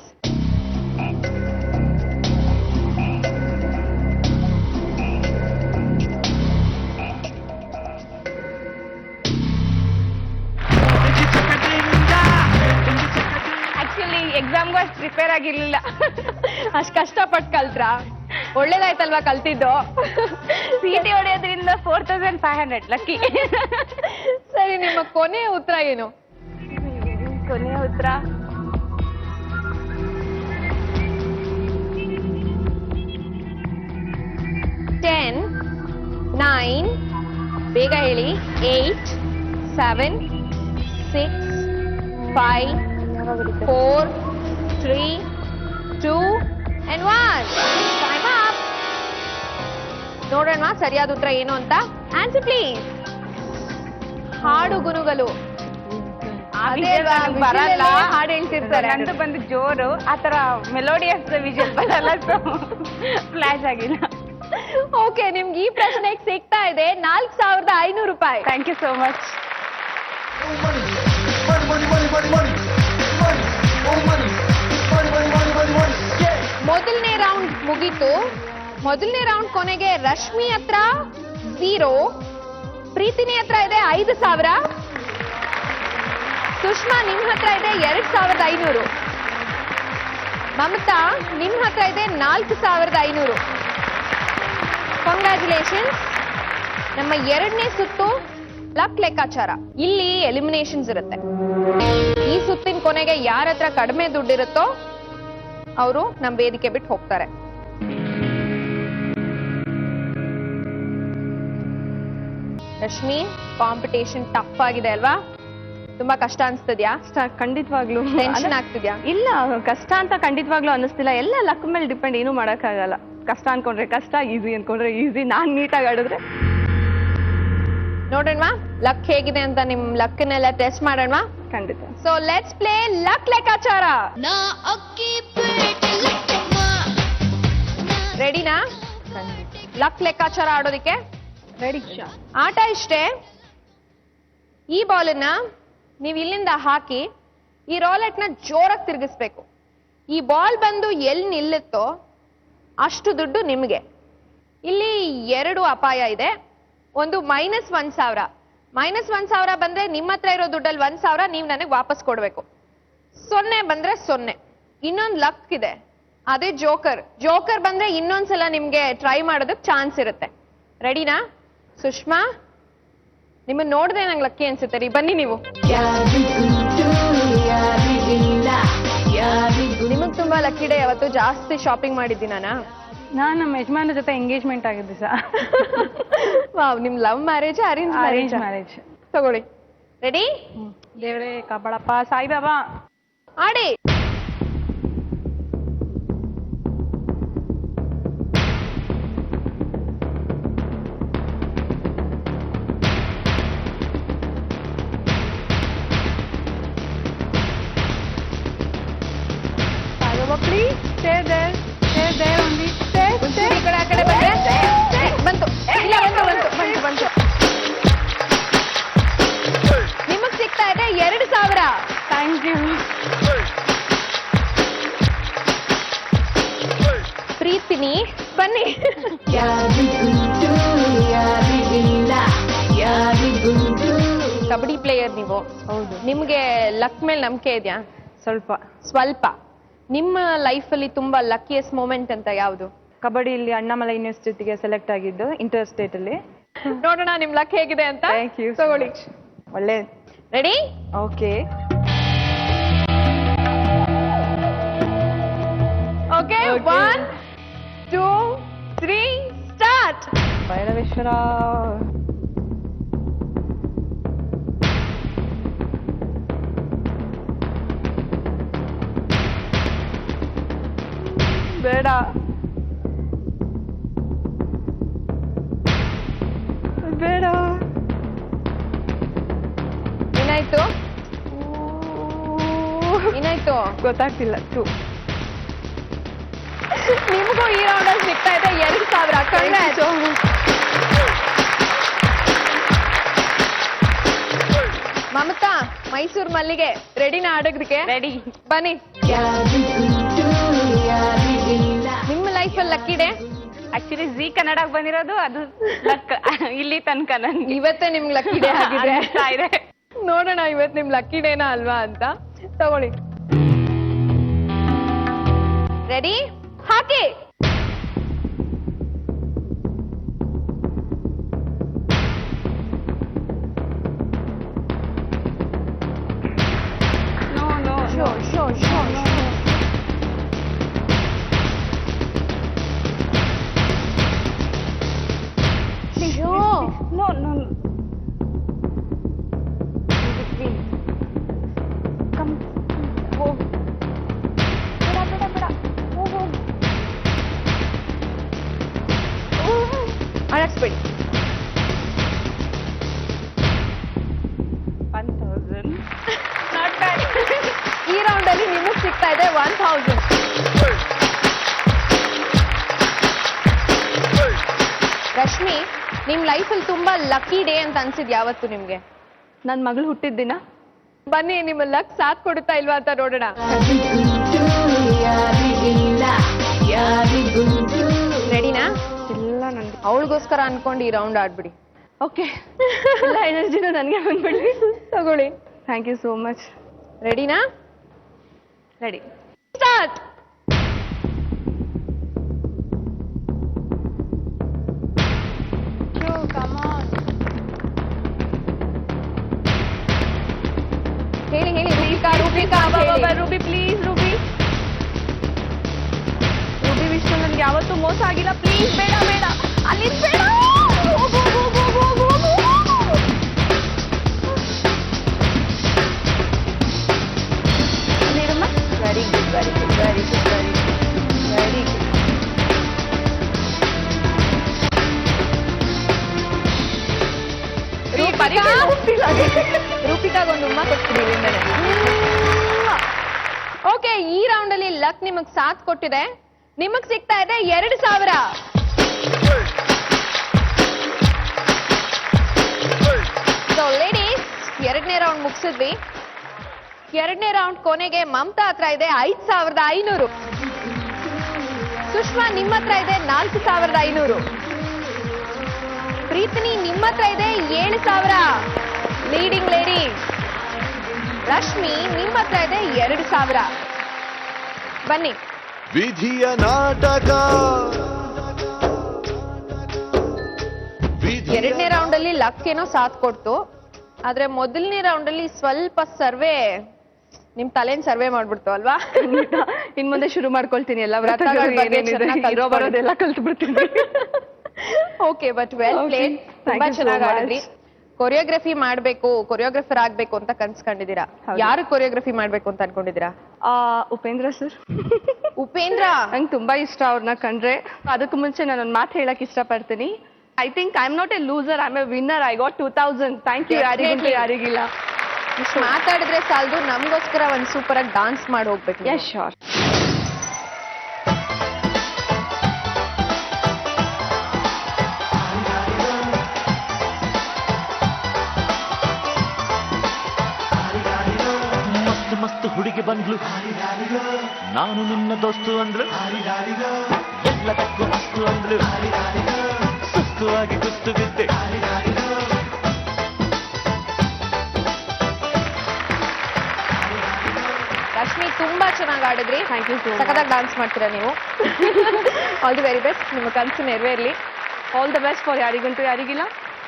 ಆಕ್ಚುಲಿ ಎಕ್ಸಾಮ್ಗೂ ಅಷ್ಟು ಪ್ರಿಪೇರ್ ಆಗಿರ್ಲಿಲ್ಲ. ಅಷ್ಟ್ ಕಷ್ಟಪಟ್ಟು ಕಲ್ತ್ರಾ? ಒಳ್ಳೇದಾಯ್ತಲ್ವಾ ಕಲ್ತಿದ್ದು? ಸಿಟಿ ಹೊಡೆಯೋದ್ರಿಂದ 4,500 ಲಕ್ಕಿ. ಸರಿ, ನಿಮ್ಮ ಕೊನೆಯ ಉತ್ತರ ಏನು? ಕೊನೆಯ ಉತ್ತರ 10, 9, ಬೇಗ ಹೇಳಿ. 8, 7, 6, 5, 4, 3, 2 and 1. Time up. ನೋಡೋಣ ಸರಿಯಾದ ಉತ್ತರ ಏನು ಅಂತ. Answer please. ಹಾಡು ಗುನುಗಲು. ಅದೇ ಅಲ್ವಾ, ಬರಲ್ಲ, ಹಾಡು ಹೇಳ್ತಿರ್ತಾರೆ. ನಂದು ಬಂದು ಜೋರು, ಆತರ ಮೆಲೋಡಿಯಸ್ ವಿಜುವಲ್ ಬರಲ್ಲ, ಸೊ ಫ್ಲಾಶ್ ಆಗಿಲ್ಲ. ಓಕೆ, ನಿಮ್ಗೆ ಈ ಪ್ರಶ್ನೆಗೆ ಸಿಗ್ತಾ ಇದೆ 4,500 ರೂಪಾಯಿ. Thank you so much. ಮೊದಲನೇ ರೌಂಡ್ ಮುಗೀತು. ಮೊದಲನೇ ರೌಂಡ್ ಕೊನೆಗೆ ರಶ್ಮಿ ಹತ್ರ 0, ಪ್ರೀತಿನಿ ಹತ್ರ ಇದೆ 5,000, ಸುಷ್ಮಾ ನಿಮ್ ಹತ್ರ ಇದೆ 2,500, ಮಮತಾ ನಿಮ್ ಹತ್ರ ಇದೆ 4,500. ಕಂಗ್ರ್ಯಾಚುಲೇಷನ್ಸ್. ನಮ್ಮ 2ನೇ ಸುತ್ತು ಲಕ್ ಲೆಕ್ಕಾಚಾರ. ಇಲ್ಲಿ ಎಲಿಮಿನೇಷನ್ಸ್ ಇರುತ್ತೆ. ಈ ಸುತ್ತಿನ ಕೊನೆಗೆ ಯಾರ ಹತ್ರ ಕಡಿಮೆ ದುಡ್ಡಿರುತ್ತೋ ಅವರು ನಮ್ಮ ವೇದಿಕೆ ಬಿಟ್ಟು ಹೋಗ್ತಾರೆ. ರಶ್ಮಿ, ಕಾಂಪಿಟೇಷನ್ ಟಫ್ ಆಗಿದೆ ಅಲ್ವಾ? ತುಂಬಾ ಕಷ್ಟ ಅನ್ಸ್ತದ್ಯಾ? ಖಂಡಿತವಾಗ್ಲು ಟೆನ್ಷನ್ ಆಗ್ತಿದ್ಯಾ? ಇಲ್ಲ, ಕಷ್ಟ ಅಂತ ಖಂಡಿತವಾಗ್ಲೂ ಅನ್ನಿಸ್ತಿಲ್ಲ. ಎಲ್ಲ ಲಕ್ ಮೇಲೆ ಡಿಪೆಂಡ್, ಏನು ಮಾಡಕ್ಕಾಗಲ್ಲ. ಕಷ್ಟ ಅನ್ಕೊಂಡ್ರೆ ಕಷ್ಟ, ಈಸಿ ಅನ್ಕೊಂಡ್ರೆ ಈಸಿ. ನಾನ್ ನೀಟಾಗಿ ಆಡಿದ್ರೆ ನೋಡೋಣ ಲಕ್ ಹೇಗಿದೆ ಅಂತ. ನಿಮ್ ಲಕ್ನೆಲ್ಲ ಟೆಸ್ಟ್ ಮಾಡೋಣ. ಖಂಡಿತ. ಸೊ ಲೆಟ್ಸ್ ಪ್ಲೇ ಲಕ್ ಲೆಕ್ಕಾಚಾರ. ರೆಡಿನಾ? ಲಕ್ ಲೆಕ್ಕಾಚಾರ ಆಡೋದಿಕ್ಕೆ ರೆಡಿ. ಆಟ ಇಷ್ಟೇ. ಈ ಬಾಲನ್ನ ನೀವು ಇಲ್ಲಿಂದ ಹಾಕಿ ಈ ರೋಲೆಟ್ ನ ಜೋರಾಗಿ ತಿರುಗಿಸ್ಬೇಕು. ಈ ಬಾಲ್ ಬಂದು ಎಲ್ಲಿ ನಿಲ್ಲುತ್ತೋ ಅಷ್ಟು ದುಡ್ಡು ನಿಮಗೆ. ಇಲ್ಲಿ 2 ಅಪಾಯ ಇದೆ. ಒಂದು -1,000. -1,000 ಬಂದ್ರೆ ನಿಮ್ಮ ಹತ್ರ ಇರೋ ದುಡ್ಡಲ್ಲಿ 1,000 ನೀವು ನನಗೆ ವಾಪಸ್ ಕೊಡ್ಬೇಕು. 0 ಬಂದ್ರೆ 0. ಇನ್ನೊಂದು ಲಕ್ ಇದೆ, ಅದೇ ಜೋಕರ್. ಜೋಕರ್ ಬಂದ್ರೆ ಇನ್ನೊಂದ್ಸಲ ನಿಮ್ಗೆ ಟ್ರೈ ಮಾಡೋದಕ್ಕೆ ಚಾನ್ಸ್ ಇರುತ್ತೆ. ರೆಡಿನಾ? ಸುಷ್ಮಾ, ನಿಮ್ಮನ್ನ ನೋಡಿದ್ರೆ ನಂಗೆ ಲಕ್ಕಿ ಅನ್ಸುತ್ತೆ ರೀ. ಬನ್ನಿ ನೀವು. ನಿಮಗ್ ತುಂಬಾ ಲಕ್ಕಿ ಡೇ. ಯಾವತ್ತು ಜಾಸ್ತಿ ಶಾಪಿಂಗ್ ಮಾಡಿದ್ದೀನಾನಾ? ನಾನು ನಮ್ಮ ಯಜಮಾನ ಜೊತೆ ಎಂಗೇಜ್ಮೆಂಟ್ ಆಗಿದ್ದೆ ಸರ್. ವಾವ್, ನಿಮ್ love marriage arrange arrange marriage? Marriage. ತಗೊಳ್ಳಿ. ರೆಡಿ? ದೇವ್ರೇ ಕಾಪಾಡಪ್ಪ ಸಾಯಿಬಾಬಾ. ಆಡಿ. Saibaba please stay there only. ಈ ಕಡೆ ಆ ಕಡೆ ಬಂದ್ರೆ ಬಂತು. ಇಲ್ಲ, ಬಂತು. ನಿಮಗ್ ಸಿಗ್ತಾ ಇದೆ 2,000. Thank you. ಪ್ರೀತಿನಿ, ಬನ್ನಿ. ಕಬಡ್ಡಿ ಪ್ಲೇಯರ್ ನೀವು. ಹೌದು, ನಿಮ್ಗೆ ಲಕ್ ಮೇಲೆ ನಂಬಿಕೆ ಇದೆಯಾ? ಸ್ವಲ್ಪ. ನಿಮ್ಮ ಲೈಫ್ ಅಲ್ಲಿ ತುಂಬಾ ಲಕ್ಕಿಯೆಸ್ಟ್ ಮೂಮೆಂಟ್ ಅಂತ ಯಾವುದು? ಕಬಡ್ಡಿಯಲ್ಲಿ ಅಣ್ಣಾಮಲೈ ಯೂನಿವರ್ಸಿಟಿಗೆ ಸೆಲೆಕ್ಟ್ ಆಗಿದ್ದು ಇಂಟರ್ ಸ್ಟೇಟ್ ಅಲ್ಲಿ. ನೋಡೋಣ ನಿಮ್ ಲಕ್ ಹೇಗಿದೆ ಅಂತ. Thank you. ತಗೊಳ್ಳಿ. ಒಳ್ಳೆ. Ready? Okay. Okay, 1 2 3 start. Bhairaveshwara. ಬೇಡ. ಬೇಡ. ಏನಾಯ್ತು? ಗೊತ್ತಾಗ್ತಿಲ್ಲ. ನಿಮಗೂ ಈ ರೌಂಡ್ ಅಲ್ಲಿ ಸಿಗ್ತಾ ಇದೆ 2,000. Congrats. ಮಮತಾ, ಮೈಸೂರು ಮಲ್ಲಿಗೆ ರೆಡಿನ ಆಡೋದಕ್ಕೆ? ರೆಡಿ. ಬನ್ನಿ. ನಿಮ್ಮ ಲೈಫ್ ಅಲ್ಲಿ ಲಕ್ಕಿ ಡೇ? ಆಕ್ಚುಲಿ ಜಿ ಕನ್ನಡಕ್ಕೆ ಬಂದಿರೋದು ಅದು ಲಕ್. ಇಲ್ಲಿ ತನಕ ನನ್ಗೆ ಇವತ್ತೇ ನಿಮ್ಗೆ ಲಕ್ಕಿ ಡೇ ಆಗಿದೆ. ಅನಿಸ್ತಾ ಇದೆ. ನೋಡೋಣ ಇವತ್ತು ನಿಮ್ ಲಕ್ಕಿ ಡೇನಾ ಅಲ್ವಾ ಅಂತ. ತಗೊಳ್ಳಿ. ರೆಡಿ? ಹಾಕಿ. No show. ನೋ. ಅಳಸ್ಬೇಡಿ. 1,000. Not bad. ಈ ರೌಂಡ್ ಅಲ್ಲಿ ನಿಮಗೆ ಸಿಗ್ತಾ ಇದೆ 1,000. ರಶ್ಮಿ, ನಿಮ್ ಲೈಫ್ ಅಲ್ಲಿ ತುಂಬಾ ಲಕ್ಕಿ ಡೇ ಅಂತ ಅನ್ಸಿದ್ ಯಾವತ್ತು ನಿಮ್ಗೆ? ನನ್ನ ಮಗಳು ಹುಟ್ಟಿದ ದಿನ. ಬನ್ನಿ, ನಿಮ್ಮ ಲಕ್ ಸಾಥ್ ಕೊಡುತ್ತಾ ಇಲ್ವಾ ಅಂತ ನೋಡೋಣ. ರೆಡಿನಾ? ಎಲ್ಲ ನನಗೆ. ಅವಳಿಗೋಸ್ಕರ ಅನ್ಕೊಂಡು ಈ ರೌಂಡ್ ಆಡ್ಬಿಡಿ. ಓಕೆ. ಎಲ್ಲ ಎನರ್ಜಿನೂ ನನಗೆ ಬಂದ್ಬಿಡಿ. ತಗೊಳ್ಳಿ. Thank you so much. ರೆಡಿನಾ? ರೆಡಿ. ಸ್ಟಾರ್ಟ್. ಹೇಳಿ Rupika Ruby please. Ruby Vishnu, ನನ್ಗೆ ಯಾವತ್ತೂ ಮೋಸ ಆಗಿಲ್ಲ. ಪ್ಲೀಸ್ ಬೇಡ. ಅಲ್ಲಿ ಬೇಡ. Very good. ರೂಪಿಕಾಗೊಂದು ಉಮ್ಮ ಕೊಡ್ತಿದ್ದೀವಿ. ಓಕೆ, ಈ ರೌಂಡ್ ಅಲ್ಲಿ ಲಕ್ ನಿಮಗ್ ಸಾಥ್ ಕೊಟ್ಟಿದೆ. ನಿಮಗ್ ಸಿಗ್ತಾ ಇದೆ 2,000. ಸೊ ಲೇಡೀಸ್, 2ನೇ ರೌಂಡ್ ಮುಗಿಸಿದ್ವಿ. 2ನೇ ರೌಂಡ್ ಕೊನೆಗೆ ಮಮತಾ ಹತ್ರ ಇದೆ 5,500. ಸುಷ್ಮಾ ನಿಮ್ಮ ಹತ್ರ ಇದೆ 4,500. ಪ್ರೀತಿನಿ ನಿಮ್ಮ ಹತ್ರ ಇದೆ 7,000. Leading lady. ರಶ್ಮಿ ನಿಮ್ಮ ಹತ್ರ ಇದೆ 2,000. ಬನ್ನಿ. ವಿಧಿಯ ನಾಟಕ ಎರಡನೇ ರೌಂಡ್ ಅಲ್ಲಿ ಲಕ್ ಏನೋ ಸಾಥ್ ಕೊಡ್ತು, ಆದ್ರೆ ಮೊದಲನೇ ರೌಂಡ್ ಅಲ್ಲಿ ಸ್ವಲ್ಪ ಸರ್ವೆ ನಿಮ್ ತಲೆನ್ ಸರ್ವೆ ಮಾಡ್ಬಿಡ್ತು ಅಲ್ವಾ? ಇನ್ ಮುಂದೆ ಶುರು ಮಾಡ್ಕೊಳ್ತೀನಿ ಎಲ್ಲ ವ್ರತಗಳ ಬಗ್ಗೆ ಚೆನ್ನಾಗ್ ಇರೋ ಬರೋದೆಲ್ಲ ಕಲ್ತು ಬಿಡ್ತೀನಿ. Okay, but well played. ತುಂಬಾ ಚೆನ್ನಾಗಿ ಆಡಿದ್ರಿ. ಕೊರಿಯೋಗ್ರಫಿ ಮಾಡ್ಬೇಕು, ಕೊರಿಯೋಗ್ರಫರ್ ಆಗ್ಬೇಕು ಅಂತ ಕನ್ಸ್ಕೊಂಡಿದ್ದೀರಾ. ಯಾರು ಕೊರಿಯೋಗ್ರಫಿ ಮಾಡ್ಬೇಕು ಅಂತ ಅನ್ಕೊಂಡಿದ್ದೀರಾ? ಉಪೇಂದ್ರ ಸರ್. ಉಪೇಂದ್ರ ನಂಗೆ ತುಂಬಾ ಇಷ್ಟ ಅವ್ರನ್ನ ಕಂಡ್ರೆ. ಅದಕ್ಕೂ ಮುಂಚೆ ನಾನು ಒಂದು ಮಾತು ಹೇಳಕ್ ಇಷ್ಟಪಡ್ತೀನಿ. I think I am not a loser, I am a winner. I got 2000. Thank you. ಯಾರಿಗಿಲ್ಲ ಇಷ್ಟು ಮಾತಾಡಿದ್ರೆ ಸಾಲದು, ನಮ್ಗೋಸ್ಕರ ಒಂದ್ ಸೂಪರ್ ಆಗಿ ಡಾನ್ಸ್ ಮಾಡಿ ಹೋಗ್ಬೇಕು. Yes sure. ಮಸ್ತ್ ಮಸ್ತ್ ಹುಡುಗಿ ಬಂದ್ಲು, ನಾನು ನಿನ್ನ ದೋಸ್ತು ಅಂದ್ಲು, ಎಲ್ಲದಕ್ಕೂ ಮಸ್ತು ಅಂದ್ಲು, ಸುಸ್ತು ಆಗಿ ಕುಸ್ತು ಬಿದ್ದೆ. ರಶ್ಮಿ ತುಂಬಾ ಚೆನ್ನಾಗಿ ಆಡಿದ್ರಿ. Thank you. ಸಖತ್ತಾಗಿ ಡಾನ್ಸ್ ಮಾಡ್ತೀರಾ ನೀವು. All the very best. ನಿಮ್ಮ ಕನಸು ನೆರವೇರ್ಲಿ. ಆಲ್ ದ ಬೆಸ್ಟ್ ಫಾರ್ ಯಾರಿಗಂತೂ ಯಾರಿಗಿಲ್ಲ.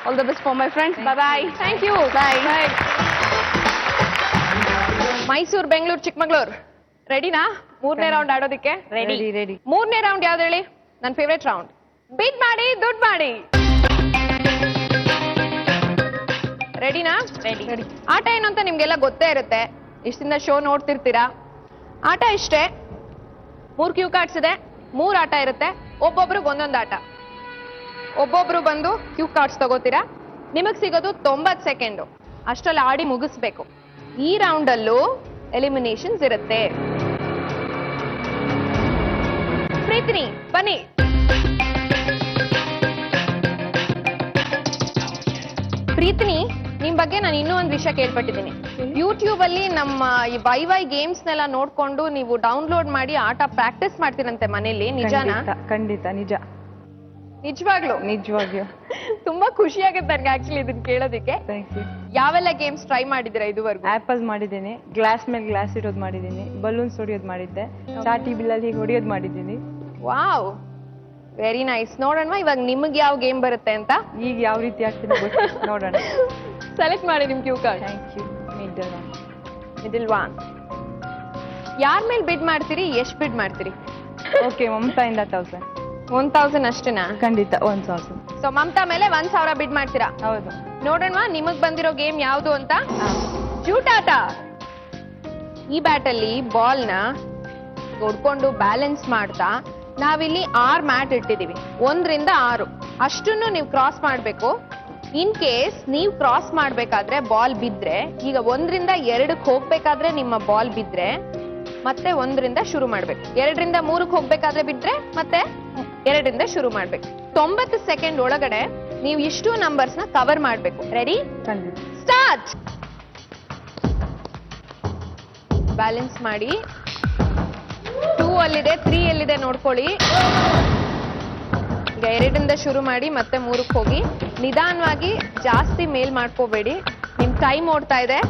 All the best for my friends. Bye bye. Thank you. Bye. Mysuru, Bengaluru, Chikkamagaluru ರೆಡಿನಾ ಮೂರನೇ ರೌಂಡ್ ಆಡೋದಕ್ಕೆ? ರೆಡಿ. ಮೂರನೇ ರೌಂಡ್ ಯಾವ್ದು ಹೇಳಿ? ನನ್ನ ಫೇವ್ರೆಟ್ ರೌಂಡ್. ಬಿಡ್ ಮಾಡಿ ದುಡ್ಡು ಮಾಡಿ. ರೆಡಿನಾ? ರೆಡಿ. ಆಟ ಏನು ಅಂತ ನಿಮ್ಗೆಲ್ಲ ಗೊತ್ತೇ ಇರುತ್ತೆ, ಇಷ್ಟಿಂದ ಶೋ ನೋಡ್ತಿರ್ತೀರಾ. ಆಟ ಇಷ್ಟೇ, 3 ಕ್ಯೂ ಕಾರ್ಡ್ಸ್ ಇದೆ, 3 ಆಟ ಇರುತ್ತೆ. ಒಬ್ಬೊಬ್ರಿಗೆ ಒಂದೊಂದು ಆಟ. ಒಬ್ಬೊಬ್ರು ಬಂದು ಕ್ಯೂ ಕಾರ್ಡ್ಸ್ ತಗೋತೀರಾ. ನಿಮಗ್ ಸಿಗೋದು 90 ಸೆಕೆಂಡು. ಅಷ್ಟರಲ್ಲಿ ಆಡಿ ಮುಗಿಸ್ಬೇಕು. ಈ ರೌಂಡ್ ಅಲ್ಲೂ ಎಲಿಮಿನೇಷನ್ಸ್ ಇರುತ್ತೆ. ಪ್ರೀತಿನಿ ಬನ್ನಿ. ಪ್ರೀತಿನಿ, ನಿಮ್ ಬಗ್ಗೆ ನಾನು ಇನ್ನೂ ಒಂದು ವಿಷಯ ಕೇಳ್ಪಟ್ಟಿದ್ದೀನಿ. ಯೂಟ್ಯೂಬ್ ಅಲ್ಲಿ ನಮ್ಮ ಈ ವೈ ಗೇಮ್ಸ್ ನೆಲ್ಲ ನೋಡ್ಕೊಂಡು ನೀವು ಡೌನ್ಲೋಡ್ ಮಾಡಿ ಆಟ ಪ್ರಾಕ್ಟೀಸ್ ಮಾಡ್ತೀರಂತೆ ಮನೇಲಿ, ನಿಜಾನಾ? ಖಂಡಿತ ನಿಜ. ನಿಜವಾಗ್ಲೂ ತುಂಬಾ ಖುಷಿ ಆಗುತ್ತೆ ನನ್ಗೆ ಆಕ್ಚುಲಿ ಇದನ್ನ ಕೇಳೋದಿಕ್ಕೆ. Thank you. ಯಾವೆಲ್ಲ ಗೇಮ್ಸ್ ಟ್ರೈ ಮಾಡಿದ್ದೀರಾ ಇದುವರೆಗೂ? ಆಪಲ್ ಮಾಡಿದ್ದೀನಿ, ಗ್ಲಾಸ್ ಮೇಲೆ ಗ್ಲಾಸ್ ಇಡೋದು ಮಾಡಿದ್ದೀನಿ, ಬಲೂನ್ಸ್ ಹೊಡಿಯೋದು ಮಾಡಿದ್ದೆ, ಚಾಟಿ ಬಿಲ್ಲಲ್ಲಿ ಹೀಗೆ ಹೊಡಿಯೋದು ಮಾಡಿದ್ದೀನಿ. Wow, very nice. ನೋಡೋಣ ಇವಾಗ ನಿಮ್ಗೆ ಯಾವ ಗೇಮ್ ಬರುತ್ತೆ ಅಂತ. ಈಗ ಯಾವ ರೀತಿ ಆಗ್ತಿದೆ ನೋಡೋಣ. ಸೆಲೆಕ್ಟ್ ಮಾಡಿ ನಿಮ್ cue card. Thank you. Middle one. ಯಾರ ಮೇಲೆ ಬಿಡ್ ಮಾಡ್ತೀರಿ? ಎಷ್ಟು ಬಿಡ್ ಮಾಡ್ತೀರಿ? ಓಕೆ, ಮಮತಾಯಿಂದ 1000. 1000 ಅಷ್ಟೇನಾ? ಖಂಡಿತ 1000. ಸೊ ಮಮತಾ ಮೇಲೆ 1000 ಬಿಡ್ ಮಾಡ್ತೀರಾ? ಹೌದು. ನೋಡೋಣ ನಿಮಗ್ ಬಂದಿರೋ ಗೇಮ್ ಯಾವ್ದು ಅಂತ. ಜೂಟಾಟ. ಈ ಬ್ಯಾಟ್ ಅಲ್ಲಿ ಬಾಲ್ ನ ಹೊಡ್ಕೊಂಡು ಬ್ಯಾಲೆನ್ಸ್ ಮಾಡ್ತಾ ನಾವಿಲ್ಲಿ 6 ಮ್ಯಾಟ್ ಇಟ್ಟಿದೀವಿ. 1 ರಿಂದ 6 ಅಷ್ಟನ್ನು ನೀವು ಕ್ರಾಸ್ ಮಾಡ್ಬೇಕು. ಇನ್ ಕೇಸ್ ನೀವು ಕ್ರಾಸ್ ಮಾಡ್ಬೇಕಾದ್ರೆ ಬಾಲ್ ಬಿದ್ರೆ, ಈಗ 1 ರಿಂದ 2ಕ್ಕೆ ಹೋಗ್ಬೇಕಾದ್ರೆ ನಿಮ್ಮ ಬಾಲ್ ಬಿದ್ರೆ ಮತ್ತೆ 1 ರಿಂದ ಶುರು ಮಾಡ್ಬೇಕು. 2 ರಿಂದ 3ಕ್ಕೆ ಹೋಗ್ಬೇಕಾದ್ರೆ ಬಿದ್ರೆ ಮತ್ತೆ 2 ರಿಂದ ಶುರು ಮಾಡ್ಬೇಕು. 90 ಸೆಕೆಂಡ್ ಒಳಗಡೆ ನೀವು ಇಷ್ಟು ನಂಬರ್ಸ್ ನ ಕವರ್ ಮಾಡ್ಬೇಕು. ರೆಡಿ? ಖಂಡಿತ. ಸ್ಟಾರ್ಟ್. ಬ್ಯಾಲೆನ್ಸ್ ಮಾಡಿ. 2 ಅಲ್ಲಿದೆ, 3 ಎಲ್ಲಿದೆ ನೋಡ್ಕೊಳ್ಳಿ. ಈಗ 2 ರಿಂದ ಶುರು ಮಾಡಿ ಮತ್ತೆ 3ಕ್ಕೆ ಹೋಗಿ. ನಿಧಾನವಾಗಿ, ಜಾಸ್ತಿ ಮೇಲ್ ಮಾಡ್ಕೋಬೇಡಿ. ನಿಮ್ ಟೈಮ್ ಓಡ್ತಾ ಇದೆ.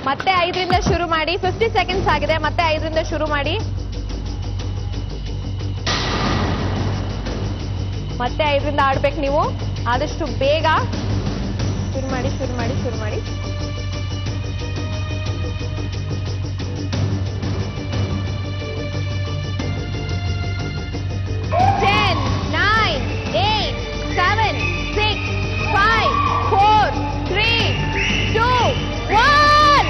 ಮತ್ತೆ 5 ರಿಂದ ಶುರು ಮಾಡಿ. 50 ಸೆಕೆಂಡ್ಸ್ ಆಗಿದೆ. ಮತ್ತೆ 5 ರಿಂದ ಶುರು ಮಾಡಿ. ಮತ್ತೆ 5 ರಿಂದ ಆಡ್ಬೇಕು ನೀವು. ಆದಷ್ಟು ಬೇಗ ಶುರು ಮಾಡಿ. 10, 9, 8, 7, 6, 5, 4, 3, 2, 1.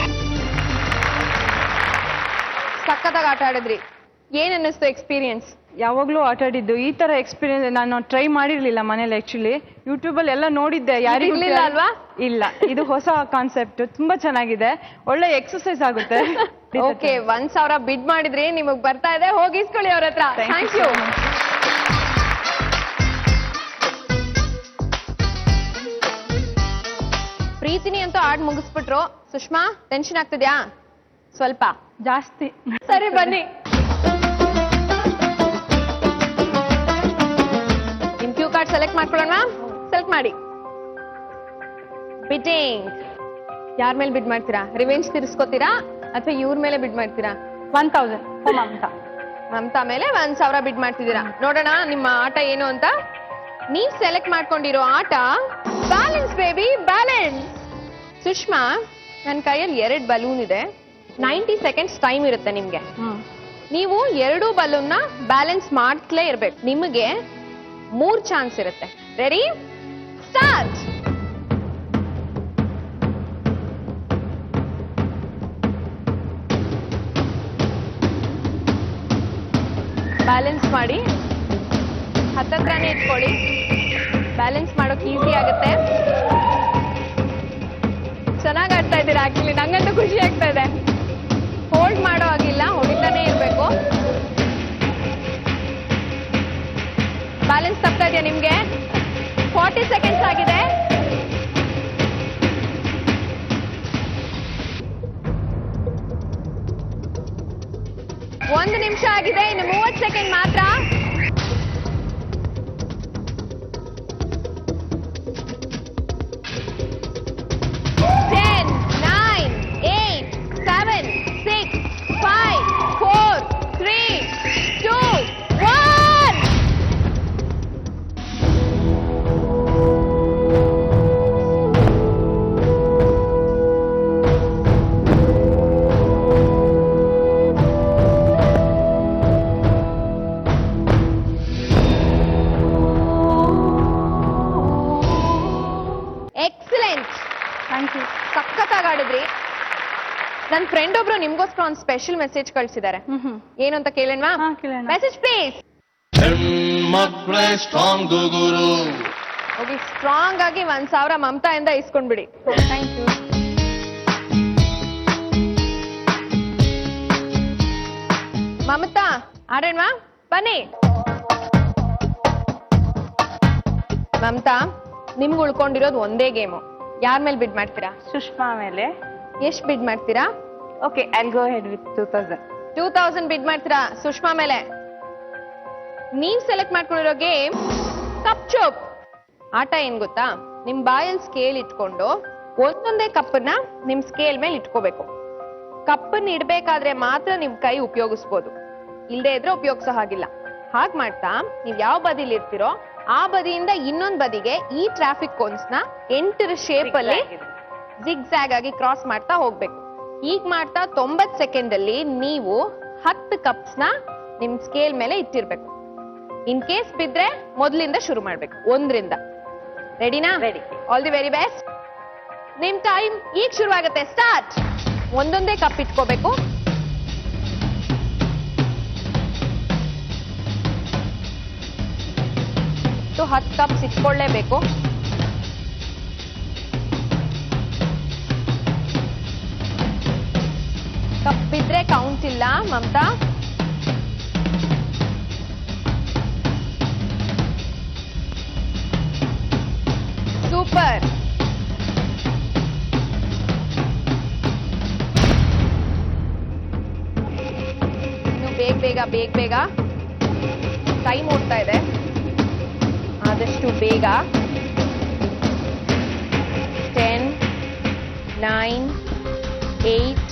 ಸಖತ್ತಾಗಿ ಆಟ ಆಡಿದ್ರಿ. ಏನ್ ಅನ್ನಿಸ್ತು ಎಕ್ಸ್ಪೀರಿಯನ್ಸ್? ಯಾವಾಗ್ಲೂ ಆಟ ಆಡಿದ್ದು ಈ ತರ ಎಕ್ಸ್ಪೀರಿಯನ್ಸ್ ನಾನು ಟ್ರೈ ಮಾಡಿರ್ಲಿಲ್ಲ ಮನೇಲಿ. ಆಕ್ಚುಲಿ ಯೂಟ್ಯೂಬ್ ಅಲ್ಲಿ ಎಲ್ಲ ನೋಡಿದ್ದೆ, ಯಾರಿಗೂ ಇರ್ಲಿಲ್ಲ ಅಲ್ವಾ? ಇಲ್ಲ, ಇದು ಹೊಸ ಕಾನ್ಸೆಪ್ಟ್, ತುಂಬಾ ಚೆನ್ನಾಗಿದೆ, ಒಳ್ಳೆ ಎಕ್ಸರ್ಸೈಸ್ ಆಗುತ್ತೆ. ಓಕೆ, 1000 ಬಿಡ್ ಮಾಡಿದ್ರಿ, ನಿಮಗ್ ಬರ್ತಾ ಇದೆ, ಹೋಗಿ ಇಸ್ಕೊಳ್ಳಿ ಅವ್ರ ಹತ್ರ. Thank you. ಪ್ರೀತಿನಿ ಅಂತೂ ಆಡ್ ಮುಗಿಸ್ಬಿಟ್ರು. ಸುಷ್ಮಾ, ಟೆನ್ಷನ್ ಆಗ್ತಿದ್ಯಾ? ಸ್ವಲ್ಪ ಜಾಸ್ತಿ. ಸರಿ ಬನ್ನಿ. ಕಾರ್ಡ್ ಸೆಲೆಕ್ಟ್ ಮಾಡ್ಕೊಳ್ಳೋಣ. ಸೆಲೆಕ್ಟ್ ಮಾಡಿ. ಬಿಟ್ಟಿಂಗ್. ಯಾರ ಮೇಲೆ ಬಿಡ್ ಮಾಡ್ತೀರಾ? ರಿವೆಂಜ್ ತೀರಿಸ್ಕೋತೀರಾ ಅಥವಾ ಇವ್ರ ಮೇಲೆ ಬಿಡ್ ಮಾಡ್ತೀರಾ? 1000 ಮಮತಾ. ಮಮತಾ ಮೇಲೆ 1000 ಬಿಡ್ ಮಾಡ್ತಿದ್ದೀರಾ. ನೋಡೋಣ ನಿಮ್ಮ ಆಟ ಏನು ಅಂತ. ನೀವ್ ಸೆಲೆಕ್ಟ್ ಮಾಡ್ಕೊಂಡಿರೋ ಆಟ ಬ್ಯಾಲೆನ್ಸ್ ಬೇಬಿ, ಬ್ಯಾಲೆನ್ಸ್. ಸುಷ್ಮಾ, ನನ್ನ ಕೈಯಲ್ಲಿ 2 ಬಲೂನ್ ಇದೆ. 90 ಸೆಕೆಂಡ್ಸ್ ಟೈಮ್ ಇರುತ್ತೆ ನಿಮ್ಗೆ. ನೀವು 2 ಬಲೂನ್ನ ಬ್ಯಾಲೆನ್ಸ್ ಮಾಡ್ತಲೇ ಇರ್ಬೇಕು. ನಿಮಗೆ 3 ಚಾನ್ಸ್ ಇರುತ್ತೆ. ರೆಡಿ? ಸ್ಟಾರ್ಟ್. ಬ್ಯಾಲೆನ್ಸ್ ಮಾಡಿ, ಹತ್ತತ್ರನೇ ಇಟ್ಕೊಳ್ಳಿ. ಬ್ಯಾಲೆನ್ಸ್ ಮಾಡೋಕೆ ಈಸಿ ಆಗುತ್ತೆ. ಚೆನ್ನಾಗಿ ಆಡ್ತಾ ಇದ್ದೀರಾ. ಆಕ್ಚುಲಿ ನಂಗಂತೂ ಖುಷಿ ಆಗ್ತಾ ಇದೆ. ಹೋಲ್ಡ್ ಮಾಡೋ ಆಗಿಲ್ಲ, ಹೊಡಿತಾನೆ ಇರ್ಬೇಕು. ಬ್ಯಾಲೆನ್ಸ್ ತಪ್ತಾ ಇದೆಯಾ ನಿಮ್ಗೆ? 40 ಸೆಕೆಂಡ್ಸ್ ಆಗಿದೆ. ಒಂದು ನಿಮಿಷ ಆಗಿದೆ, ಇನ್ನು 30 ಸೆಕೆಂಡ್ ಮಾತ್ರ. ಸಖತ್ತಾಗಿ ಆಡಿದ್ರಿ. ನನ್ನ ಫ್ರೆಂಡ್ ಒಬ್ರು ನಿಮ್ಗೋಸ್ಕರ ಒಂದು ಸ್ಪೆಷಲ್ ಮೆಸೇಜ್ ಕಳ್ಸಿದ್ದಾರೆ. ಏನು ಅಂತ ಕೇಳೋಣವಾ? Message please. ಹೆಣ್ಮಕ್ಳೇ ಸ್ಟ್ರಾಂಗ್ ಗುರು. ಹೋಗಿ ಸ್ಟ್ರಾಂಗ್ ಆಗಿ 1000 ಮಮತಾ ಇಂದ ಇಸ್ಕೊಂಡ್ಬಿಡಿ. Thank you. ಮಮತಾ ಆಡೋಣವಾ? ಬನ್ನಿ. ಮಮತಾ, ನಿಮ್ಗೆ ಉಳ್ಕೊಂಡಿರೋದು ಒಂದೇ ಗೇಮು. ಯಾರ ಮೇಲೆ ಬಿಡ್ ಮಾಡ್ತೀರಾ? ಸುಷ್ಮಾ ಮೇಲೆ. ಎಷ್ಟು ಬಿಡ್ ಮಾಡ್ತೀರಾ? Okay, I'll go head with 2000. 2000 ಬಿಡ್ ಮಾಡ್ತೀರಾ ಸುಷ್ಮಾ ಮೇಲೆ. ನೀವ್ ಸೆಲೆಕ್ಟ್ ಮಾಡ್ಕೊಂಡಿರೋ ಗೇಮ್ ಕಪ್ ಚೋಪ್. ಆಟ ಏನ್ ಗೊತ್ತಾ? ನಿಮ್ ಬಾಯಲ್ಲಿ ಸ್ಕೇಲ್ ಇಟ್ಕೊಂಡು ಒಂದೊಂದೇ ಕಪ್ಪನ್ನ ನಿಮ್ ಸ್ಕೇಲ್ ಮೇಲೆ ಇಟ್ಕೋಬೇಕು. ಕಪ್ಪನ್ನ ಇಡ್ಬೇಕಾದ್ರೆ ಮಾತ್ರ ನಿಮ್ ಕೈ ಉಪಯೋಗಿಸ್ಬೋದು, ಇಲ್ಲದೆ ಇದ್ರೆ ಉಪಯೋಗಿಸೋ ಹಾಗಿಲ್ಲ. ಹಾಗ್ ಮಾಡ್ತಾ ನೀವ್ ಯಾವ ಬದಿಲಿ ಇರ್ತಿರೋ ಆ ಬದಿಯಿಂದ ಇನ್ನೊಂದ್ ಬದಿಗೆ ಈ ಟ್ರಾಫಿಕ್ ಕೋನ್ಸ್ ನ 8 ಶೇಪ್ ಅಲ್ಲಿ ಜಿಗ್ಜಾಗ್ ಆಗಿ ಕ್ರಾಸ್ ಮಾಡ್ತಾ ಹೋಗ್ಬೇಕು. ಈಗ ಮಾಡ್ತಾ 90 ಸೆಕೆಂಡ್ ಅಲ್ಲಿ ನೀವು 10 ಕಪ್ಸ್ ನ ನಿಮ್ ಸ್ಕೇಲ್ ಮೇಲೆ ಇಟ್ಟಿರ್ಬೇಕು. ಇನ್ ಕೇಸ್ ಬಿದ್ರೆ ಮೊದಲಿಂದ ಶುರು ಮಾಡ್ಬೇಕು, 1ರಿಂದ. ರೆಡಿನಾ? Ready. All the very best. ನಿಮ್ ಟೈಮ್ ಈಗ ಶುರು ಆಗುತ್ತೆ. ಸ್ಟಾರ್ಟ್. ಒಂದೊಂದೇ ಕಪ್ ಇಟ್ಕೋಬೇಕು. तो 10 ಕಪ್ಸ್ ಇಟ್ಕೊಳ್ಳೇಬೇಕು. ಕಪ್ ಇದ್ರೆ ಕೌಂಟ್ ಇಲ್ಲ ಮಮತಾ. ಸೂಪರ್. ಇನ್ನು ಬೇಗ ಬೇಗ ಟೈಮ್ ಓಡ್ತಾ ಇದೆ. ಆದಷ್ಟು ಬೇಗ. 10, 9, 8,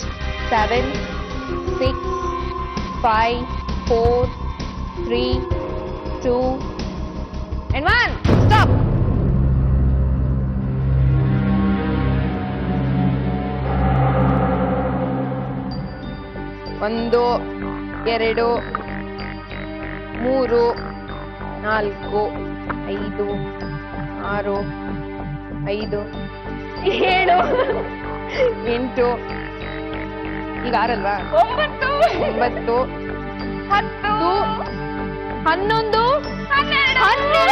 7, 6, 5, 4, 3, 2, and 1. Stop. ಒಂದು, 2, 3, 4, 5, 6, 5, 7, 8, ಈಗ 6 ಅಲ್ವಾ? 9, 10, 11, 12.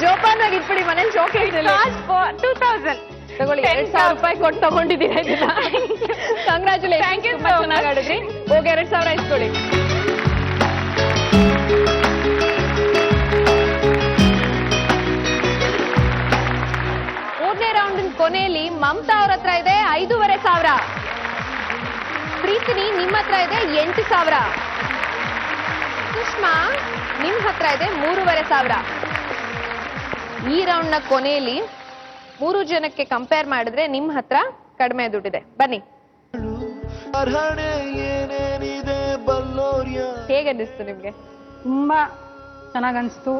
ಜೋಪಾನಾಗಿ ಇಟ್ಬಿಡಿ, ಮನೇಲಿ ಶೋಕೆ ಇರಲಿ. 2000 ತಗೊಳ್ಳಿ. 2000 ರೂಪಾಯಿ ಕೊಟ್ಟು ತಗೊಂಡಿದ್ದೀರಾ ಇದನ್ನ. ಕಂಗ್ರಾಚುಲೇಷನ್. ತುಂಬಾ ಚೆನ್ನಾಗಿ ಆಡಿದ್ರಿ. ಹೋಗಿ 2000 ಇಸ್ಕೊಳ್ಳಿ. ಮೂರನೇ ರೌಂಡ್ ಕೊನೆಯಲ್ಲಿ ಮಮತಾ ಅವ್ರ ಹತ್ರ ಇದೆ 5,500. ಪ್ರೀತಿನಿ ನಿಮ್ಮ ಹತ್ರ ಇದೆ 8,000. ಸುಷ್ಮಾ ನಿಮ್ ಹತ್ರ ಇದೆ 3,500. ಈ ರೌಂಡ್ ನ ಕೊನೆಯಲ್ಲಿ 3 ಜನಕ್ಕೆ ಕಂಪೇರ್ ಮಾಡಿದ್ರೆ ನಿಮ್ ಹತ್ರ ಕಡಿಮೆ ದುಡ್ಡಿದೆ. ಬನ್ನಿ. ಹೇಗೆ ಅನ್ನಿಸ್ತು ನಿಮ್ಗೆ? ತುಂಬಾ ಚೆನ್ನಾಗ್ ಅನ್ಸ್ತು.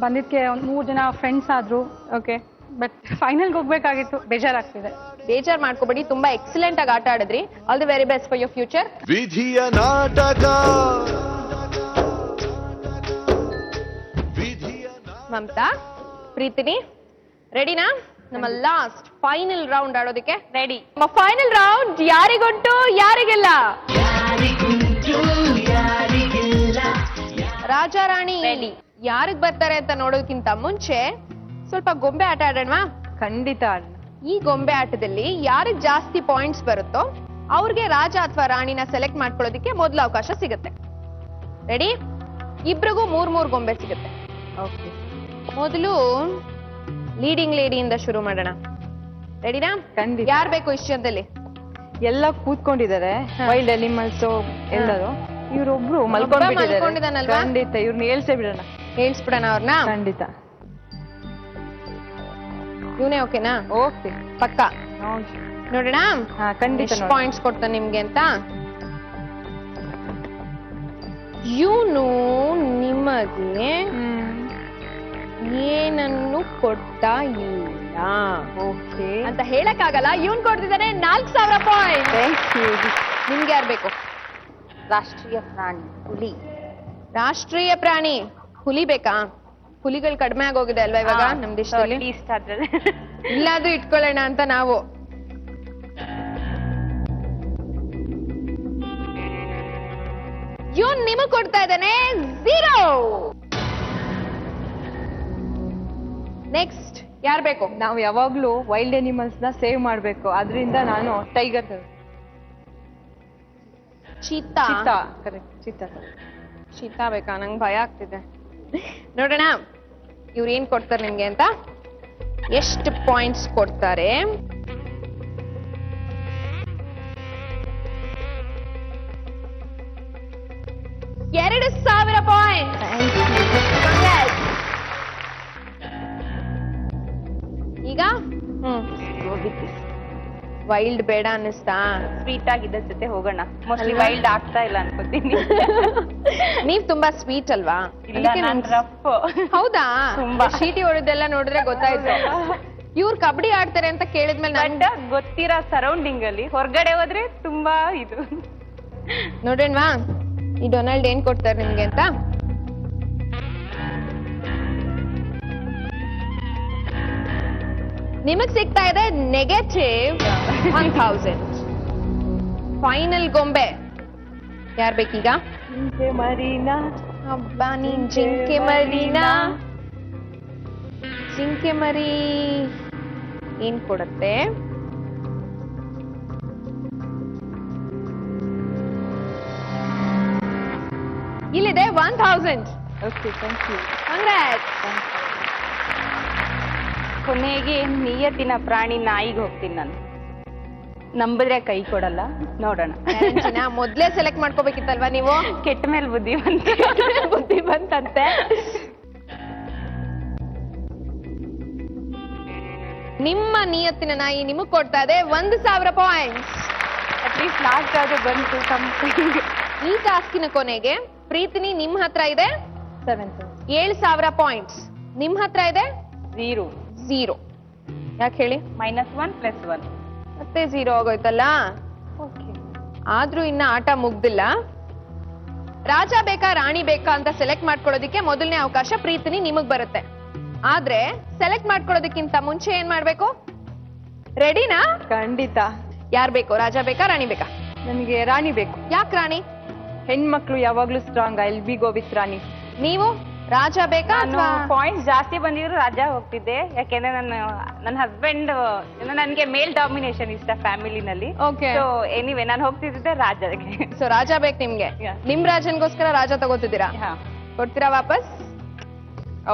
ಬಂದಿದ್ಕೆ ಒಂದ್ 3 ಜನ ಫ್ರೆಂಡ್ಸ್ ಆದ್ರು. ಓಕೆ, ಬಟ್ ಫೈನಲ್ಗೆ ಹೋಗ್ಬೇಕಾಗಿತ್ತು, ಬೇಜಾರಾಗ್ತಿದೆ. ಬೇಜಾರ್ ಮಾಡ್ಕೋಬೇಡಿ, ತುಂಬಾ ಎಕ್ಸಲೆಂಟ್ ಆಗಿ ಆಟ ಆಡಿದ್ರಿ. All the very best for your future. ವಿಧಿಯ ನಾಟಕ ಮಮತಾ, ಪ್ರೀತಿನಿ, ರೆಡಿನಾ? ನಮ್ಮ ಲಾಸ್ಟ್ ಫೈನಲ್ ರೌಂಡ್ ಆಡೋದಕ್ಕೆ ರೆಡಿ. ನಮ್ಮ ಫೈನಲ್ ರೌಂಡ್ ಯಾರಿಗುಂಟು ಯಾರಿಗಿಲ್ಲ. ರಾಜಾ ರಾಣಿ ಯಾರಿಗ್ ಬರ್ತಾರೆ ಅಂತ ನೋಡೋದಕ್ಕಿಂತ ಮುಂಚೆ ಸ್ವಲ್ಪ ಗೊಂಬೆ ಆಟ ಆಡೋಣವಾ? ಖಂಡಿತ ಅಲ್ಲ. ಈ ಗೊಂಬೆ ಆಟದಲ್ಲಿ ಯಾರಿಗ್ ಜಾಸ್ತಿ ಪಾಯಿಂಟ್ಸ್ ಬರುತ್ತೋ ಅವ್ರಿಗೆ ರಾಜ ಅಥವಾ ರಾಣಿನ ಸೆಲೆಕ್ಟ್ ಮಾಡ್ಕೊಳ್ಳೋದಕ್ಕೆ ಮೊದಲ ಅವಕಾಶ ಸಿಗುತ್ತೆ. ರೆಡಿ? ಇಬ್ರಿಗೂ 3 ಗೊಂಬೆ ಸಿಗುತ್ತೆ. ಓಕೆ, ಮೊದಲು ಲೀಡಿಂಗ್ ಲೇಡಿಯಿಂದ ಶುರು ಮಾಡೋಣ. ರೆಡಿನಾ? ಖಂಡಿತ. ಯಾರು ಬೇಕು ಇಷ್ಟದಲ್ಲಿ? ಎಲ್ಲ ಕೂತ್ಕೊಂಡಿದ್ದಾರೆ, ವೈಲ್ಡ್ ಅನಿಮಲ್ಸ್ ಎಲ್ಲರೂ. ಇವ್ರೊಬ್ರು ಮಲ್ಕೊಂಡಿದಾನಲ್ವಾ? ಮಲ್ಕೊಂಡಿದ್ದಾರೆ. ಖಂಡಿತ ಇವ್ರನ್ನ ಹೇಳ್ಸೇ ಬಿಡೋಣ. ಹೇಳ್ಸ್ಬಿಡೋಣ ಅವ್ರನ್ನ. ಖಂಡಿತ. ಇವನೇ ಓಕೆನಾ? ಓಕೆ, ಪಕ್ಕ ನೋಡೋಣ. ಹಾ ಖಂಡಿತ. ಎಷ್ಟು ಪಾಯಿಂಟ್ಸ್ ಕೊಡ್ತಾನೆ ನಿಮ್ಗೆ ಅಂತ. ಇವನು ನಿಮಗೆ ಏನನ್ನು ಕೊಡ್ತಾ ಇಲ್ಲ ಓಕೆ ಅಂತ ಹೇಳಕ್ಕಾಗಲ್ಲ. ಇವನ್ ಕೊಡ್ತಿದ್ದಾನೆ 4,000 ಪಾಯಿಂಟ್. Thank you. ನಿಮ್ಗೆ ಯಾರು ಬೇಕು? ರಾಷ್ಟ್ರೀಯ ಪ್ರಾಣಿ ಹುಲಿ. ರಾಷ್ಟ್ರೀಯ ಪ್ರಾಣಿ ಹುಲಿ ಬೇಕಾ? ಹುಲಿಗಳು ಕಡಿಮೆ ಆಗೋಗಿದೆ ಅಲ್ವಾ ಇವಾಗ ನಮ್ ದೇಶದಲ್ಲಿ? ಇಲ್ಲಾದ್ರೂ ಇಟ್ಕೊಳ್ಳೋಣ ಅಂತ ನಾವು. ಇವನ್ ನಿಮಗ್ ಕೊಡ್ತಾ ಇದ್ದಾನೆ 0. ನೆಕ್ಸ್ಟ್ ಯಾರು ಬೇಕು? ನಾವು ಯಾವಾಗ್ಲೂ ವೈಲ್ಡ್ ಅನಿಮಲ್ಸ್ ನ ಸೇವ್ ಮಾಡ್ಬೇಕು. ಅದರಿಂದ ನಾನು ಟೈಗರ್. ಚೀತಾ. Correct, cheetah. ಶೀತ ಬೇಕಾ? ನಂಗೆ ಭಯ ಆಗ್ತಿದೆ. ನೋಡೋಣ ಇವ್ರು ಏನ್ ಕೊಡ್ತಾರೆ ನಿಮ್ಗೆ ಅಂತ. ಎಷ್ಟು ಪಾಯಿಂಟ್ಸ್ ಕೊಡ್ತಾರೆ? $2,000 ಪಾಯಿಂಟ್. ಈಗ ವೈಲ್ಡ್ ಬೇಡ ಅನ್ನಿಸ್ತಾ? ಸ್ವೀಟ್ ಆಗಿದ್ದ ಜೊತೆ ಹೋಗೋಣ. ಮೋಸ್ಟ್ಲಿ ವೈಲ್ಡ್ ಆಗ್ತಾ ಇಲ್ಲ ಅನ್ಕೋತೀನಿ. ನೀವ್ ತುಂಬಾ ಸ್ವೀಟ್ ಅಲ್ವಾ? ಅದಕ್ಕೆ ರಫ್. ಹೌದಾ? ತುಂಬಾ. ಚೀಟಿ ಹೊಡೆದೆಲ್ಲ ನೋಡಿದ್ರೆ ಗೊತ್ತಾಯ್ತು. ಇವ್ರು ಕಬಡ್ಡಿ ಆಡ್ತಾರೆ ಅಂತ ಕೇಳಿದ್ಮೇಲೆ ಗೊತ್ತಿರೋ ಸರೌಂಡಿಂಗ್ ಅಲ್ಲಿ ಹೊರಗಡೆ ಹೋದ್ರೆ ತುಂಬಾ ಇದು. ನೋಡೋಣವಾ ಈ ಡೊನಾಲ್ಡ್ ಏನ್ ಕೊಡ್ತಾರೆ ನಿಮ್ಗೆ ಅಂತ. ನಿಮಗ್ ಸಿಗ್ತಾ ಇದೆ -1,000. ಫೈನಲ್ ಗೊಂಬೆ ಯಾರ್ ಬೇಕೀಗ? ಮರೀನಾ. ಹಬ್ಬ ನೀನ್ ಜಿಂಕೆ ಮರಿನಾ. ಜಿಂಕೆ ಮರಿ ಏನ್ ಕೊಡತ್ತೆ? ಇಲ್ಲಿದೆ 1,000. Okay, thank you. ಕಾಂಗ್ರಾಟ್ಸ್. ಕೊನೆಗೆ ನಿಯತ್ತಿನ ಪ್ರಾಣಿ ನಾಯಿಗೆ ಹೋಗ್ತೀನಿ ನಾನು. ನಂಬಿದ್ರೆ ಕೈ ಕೊಡಲ್ಲ. ನೋಡೋಣ. ಮೊದ್ಲೇ ಸೆಲೆಕ್ಟ್ ಮಾಡ್ಕೋಬೇಕಿತ್ತಲ್ವಾ ನೀವು? ಕೆಟ್ಟ ಮೇಲೆ ಬುದ್ಧಿ ಬಂತಂತೆ. ನಿಮ್ಮ ನಿಯತ್ತಿನ ನಾಯಿ ನಿಮಗ್ ಕೊಡ್ತಾ ಇದೆ 1,000 ಪಾಯಿಂಟ್ಸ್. ಅಟ್ಲೀಸ್ಟ್ ಲಾಸ್ಟ್ ಆದ್ರೂ ಬಂತು ಸಮಥಿಂಗ್. ಈ ಟಾಸ್ಕಿನ ಕೊನೆಗೆ ಪ್ರೀತಿನಿ ನಿಮ್ ಹತ್ರ ಇದೆ 7,000 ಪಾಯಿಂಟ್ಸ್. ನಿಮ್ ಹತ್ರ ಇದೆ 0. ಯಾಕೆ ಹೇಳಿ? -1 + 1 ಮತ್ತೆ 0 ಆಗೋಯ್ತಲ್ಲ. ಆದ್ರೂ ಇನ್ನ ಆಟ ಮುಗ್ದಿಲ್ಲ. ರಾಜ ಬೇಕಾ ರಾಣಿ ಬೇಕಾ ಅಂತ ಸೆಲೆಕ್ಟ್ ಮಾಡ್ಕೊಳ್ಳೋದಿಕ್ಕೆ ಮೊದಲನೇ ಅವಕಾಶ ಪ್ರೀತಿನಿ ನಿಮಗ್ ಬರುತ್ತೆ. ಆದ್ರೆ ಸೆಲೆಕ್ಟ್ ಮಾಡ್ಕೊಳ್ಳೋದಕ್ಕಿಂತ ಮುಂಚೆ ಏನ್ ಮಾಡ್ಬೇಕು? ರೆಡಿನಾ? ಖಂಡಿತ. ಯಾರ್ ಬೇಕು? ರಾಜ ಬೇಕಾ ರಾಣಿ ಬೇಕಾ? ನನಗೆ ರಾಣಿ ಬೇಕು. ಯಾಕೆ ರಾಣಿ? ಹೆಣ್ಮಕ್ಳು ಯಾವಾಗ್ಲೂ strong. I will be go with ರಾಣಿ. ನೀವು ರಾಜ ಬೇಕಾ? ಪಾಯಿಂಟ್ಸ್ ಜಾಸ್ತಿ ಬಂದಿದ್ರು ರಾಜ ಹೋಗ್ತಿದ್ದೆ. ಯಾಕೆಂದ್ರೆ ನನ್ನ ಹಸ್ಬೆಂಡ್ ನನ್ಗೆ ಮೇಲ್ ಡಾಮಿನೇಷನ್ ಇಷ್ಟ ಫ್ಯಾಮಿಲಿನಲ್ಲಿ. Okay. ಸೊ ಎನಿವೆ ನಾನು ಹೋಗ್ತಿದ್ದೆ ರಾಜಗೆ. ಸೊ ರಾಜ ಬೇಕು ನಿಮ್ಗೆ. Yeah. ನಿಮ್ ರಾಜನ್ಗೋಸ್ಕರ ರಾಜ ತಗೋತಿದ್ದೀರಾ? ಕೊಡ್ತೀರಾ ವಾಪಸ್?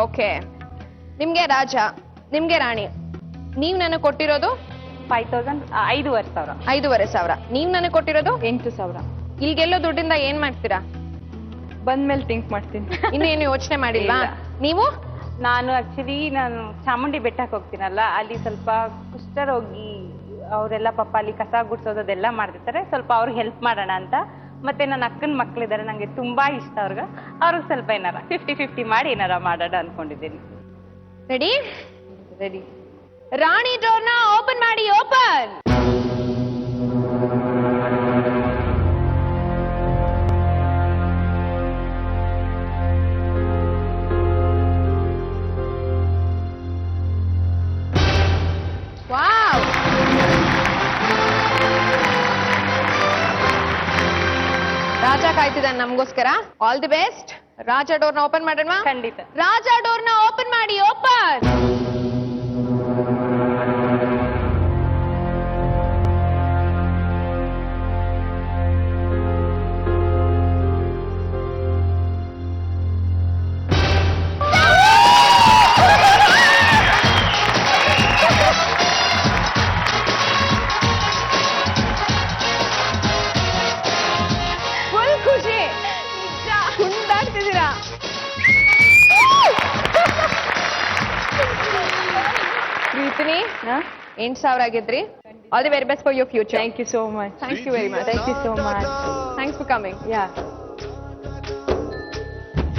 ಓಕೆ. ನಿಮ್ಗೆ ರಾಜ, ನಿಮ್ಗೆ ರಾಣಿ. ನೀವ್ ನನಗೆ ಕೊಟ್ಟಿರೋದು 5,000 5,500. 5,500. ನೀವ್ ನನಗೆ ಕೊಟ್ಟಿರೋದು 8,000. ಇಲ್ಗೆಲ್ಲೋ ದುಡ್ಡಿಂದ ಏನ್ ಮಾಡ್ತೀರಾ? ಬಂದ್ಮೇಲೆ ಥಿಂಕ್ ಮಾಡ್ತೀನಿ. ಇನ್ನೇನು ಯೋಚನೆ ಮಾಡಿಲ್ವಾ ನೀವು? ನಾನು ಆಕ್ಚುಲಿ ಚಾಮುಂಡಿ ಬೆಟ್ಟಕ್ಕೆ ಹೋಗ್ತೀನಲ್ಲ, ಅಲ್ಲಿ ಸ್ವಲ್ಪ ಕುಷ್ಠರೋಗಿ ಅವರೆಲ್ಲ ಪಾಪ ಅಲ್ಲಿ ಕಸ ಗುಡ್ಸೋದು ಅದೆಲ್ಲ ಮಾಡ್ತಿರ್ತಾರೆ, ಸ್ವಲ್ಪ ಅವ್ರಿಗೆ ಹೆಲ್ಪ್ ಮಾಡೋಣ ಅಂತ. ಮತ್ತೆ ನನ್ನ ಅಕ್ಕನ ಮಕ್ಳಿದ್ದಾರೆ, ನಂಗೆ ತುಂಬಾ ಇಷ್ಟ ಅವ್ರಿಗೆ ಸ್ವಲ್ಪ ಏನಾರ 50-50 ಮಾಡಿ ಏನಾರ ಮಾಡೋಣ ಅನ್ಕೊಂಡಿದ್ದೀನಿ. ರೆಡಿ? ರೆಡಿ. ರಾಣಿ ಡೋರ್ನ ಓಪನ್ ಮಾಡಿ. ಓಪನ್. ವಾವ್, ರಾಜ ಕಾಯ್ತಿದ್ದಾನೆ ನಮಗೋಸ್ಕರ. All the best. ರಾಜ ಡೋರ್ನ ಓಪನ್ ಮಾಡೋಣ. ಖಂಡಿತ. ರಾಜ ಡೋರ್ನ ಓಪನ್ ಮಾಡಿ. ಓಪನ್. ಫುಲ್ ಖುಷಿ, ಕುಂದಾಡ್ತಿದ್ದೀರಾ. ಪ್ರೀತಿನಿ 8,000 ಆಗಿದ್ರಿ. All the very best for your future. Thank you so much. Thank you very much. Thank you so much. Thanks for coming. Yeah.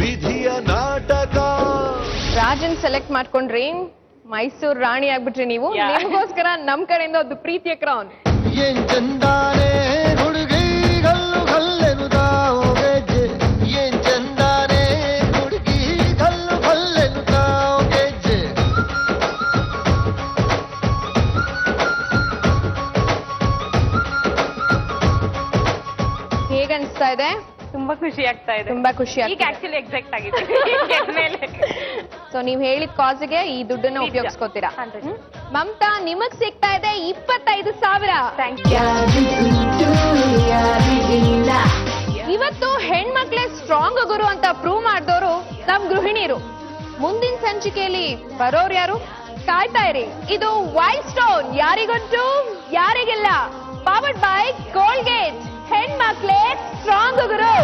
ವಿಧಿಯ ನಾಟಕ. ರಾಜನ್ ಸೆಲೆಕ್ಟ್ ಮಾಡ್ಕೊಂಡ್ರಿ, ಮೈಸೂರು ರಾಣಿ ಆಗ್ಬಿಟ್ರಿ ನೀವು. ನಿಮಗೋಸ್ಕರ ನಮ್ ಕಡೆಯಿಂದ ಒಂದು ಪ್ರೀತಿಯ ಕ್ರೌನ್. ಏನ್ ಚಂದಾನೆ ಹುಡುಗಿ ಗಲ್ಲು ಗಲ್ಲೆನುದಾವು ಗೆಜ್ಜೆ, ಏನ್ ಚಂದಾನೆ ಹುಡುಗಿ ಗಲ್ಲು ಗಲ್ಲೆನುದಾವು ಗೆಜ್ಜೆ. ಹೇಗನ್ಸ್ತಾ ಇದೆ? ತುಂಬಾ ಖುಷಿ ಆಗ್ತಾ ಇದೆ. ತುಂಬಾ ಖುಷಿ ಈಗ ಆಗ್ತಿದೆ. ಆಕ್ಚುಲಿ ಎಕ್ಸಾಕ್ಟ್ ಆಗಿದೆ ಮೇಲೆ. ಸೊ ನೀವ್ ಹೇಳಿದ ಕಾಸ್ಗೆ ಈ ದುಡ್ಡನ್ನ ಉಪಯೋಗಿಸ್ಕೋತೀರಾ. ಮಮತಾ, ನಿಮಗ್ ಸಿಗ್ತಾ ಇದೆ 25,000. ಇವತ್ತು ಹೆಣ್ಮಕ್ಳೇ ಸ್ಟ್ರಾಂಗ್ ಗುರು ಅಂತ ಪ್ರೂವ್ ಮಾಡಿದವರು ನಮ್ ಗೃಹಿಣಿಯರು. ಮುಂದಿನ ಸಂಚಿಕೆಯಲ್ಲಿ ಬರೋರು ಯಾರು? ಕಾಯ್ತಾ ಇರಿ. ಇದು ವೈಲ್ಡ್ ಸ್ಟೋನ್, ಯಾರಿಗುಂಟು ಯಾರಿಗಿಲ್ಲ. Powered by Colgate. ಹೆಣ್ಮಕ್ಳೇ ಸ್ಟ್ರಾಂಗ್ ಗುರು.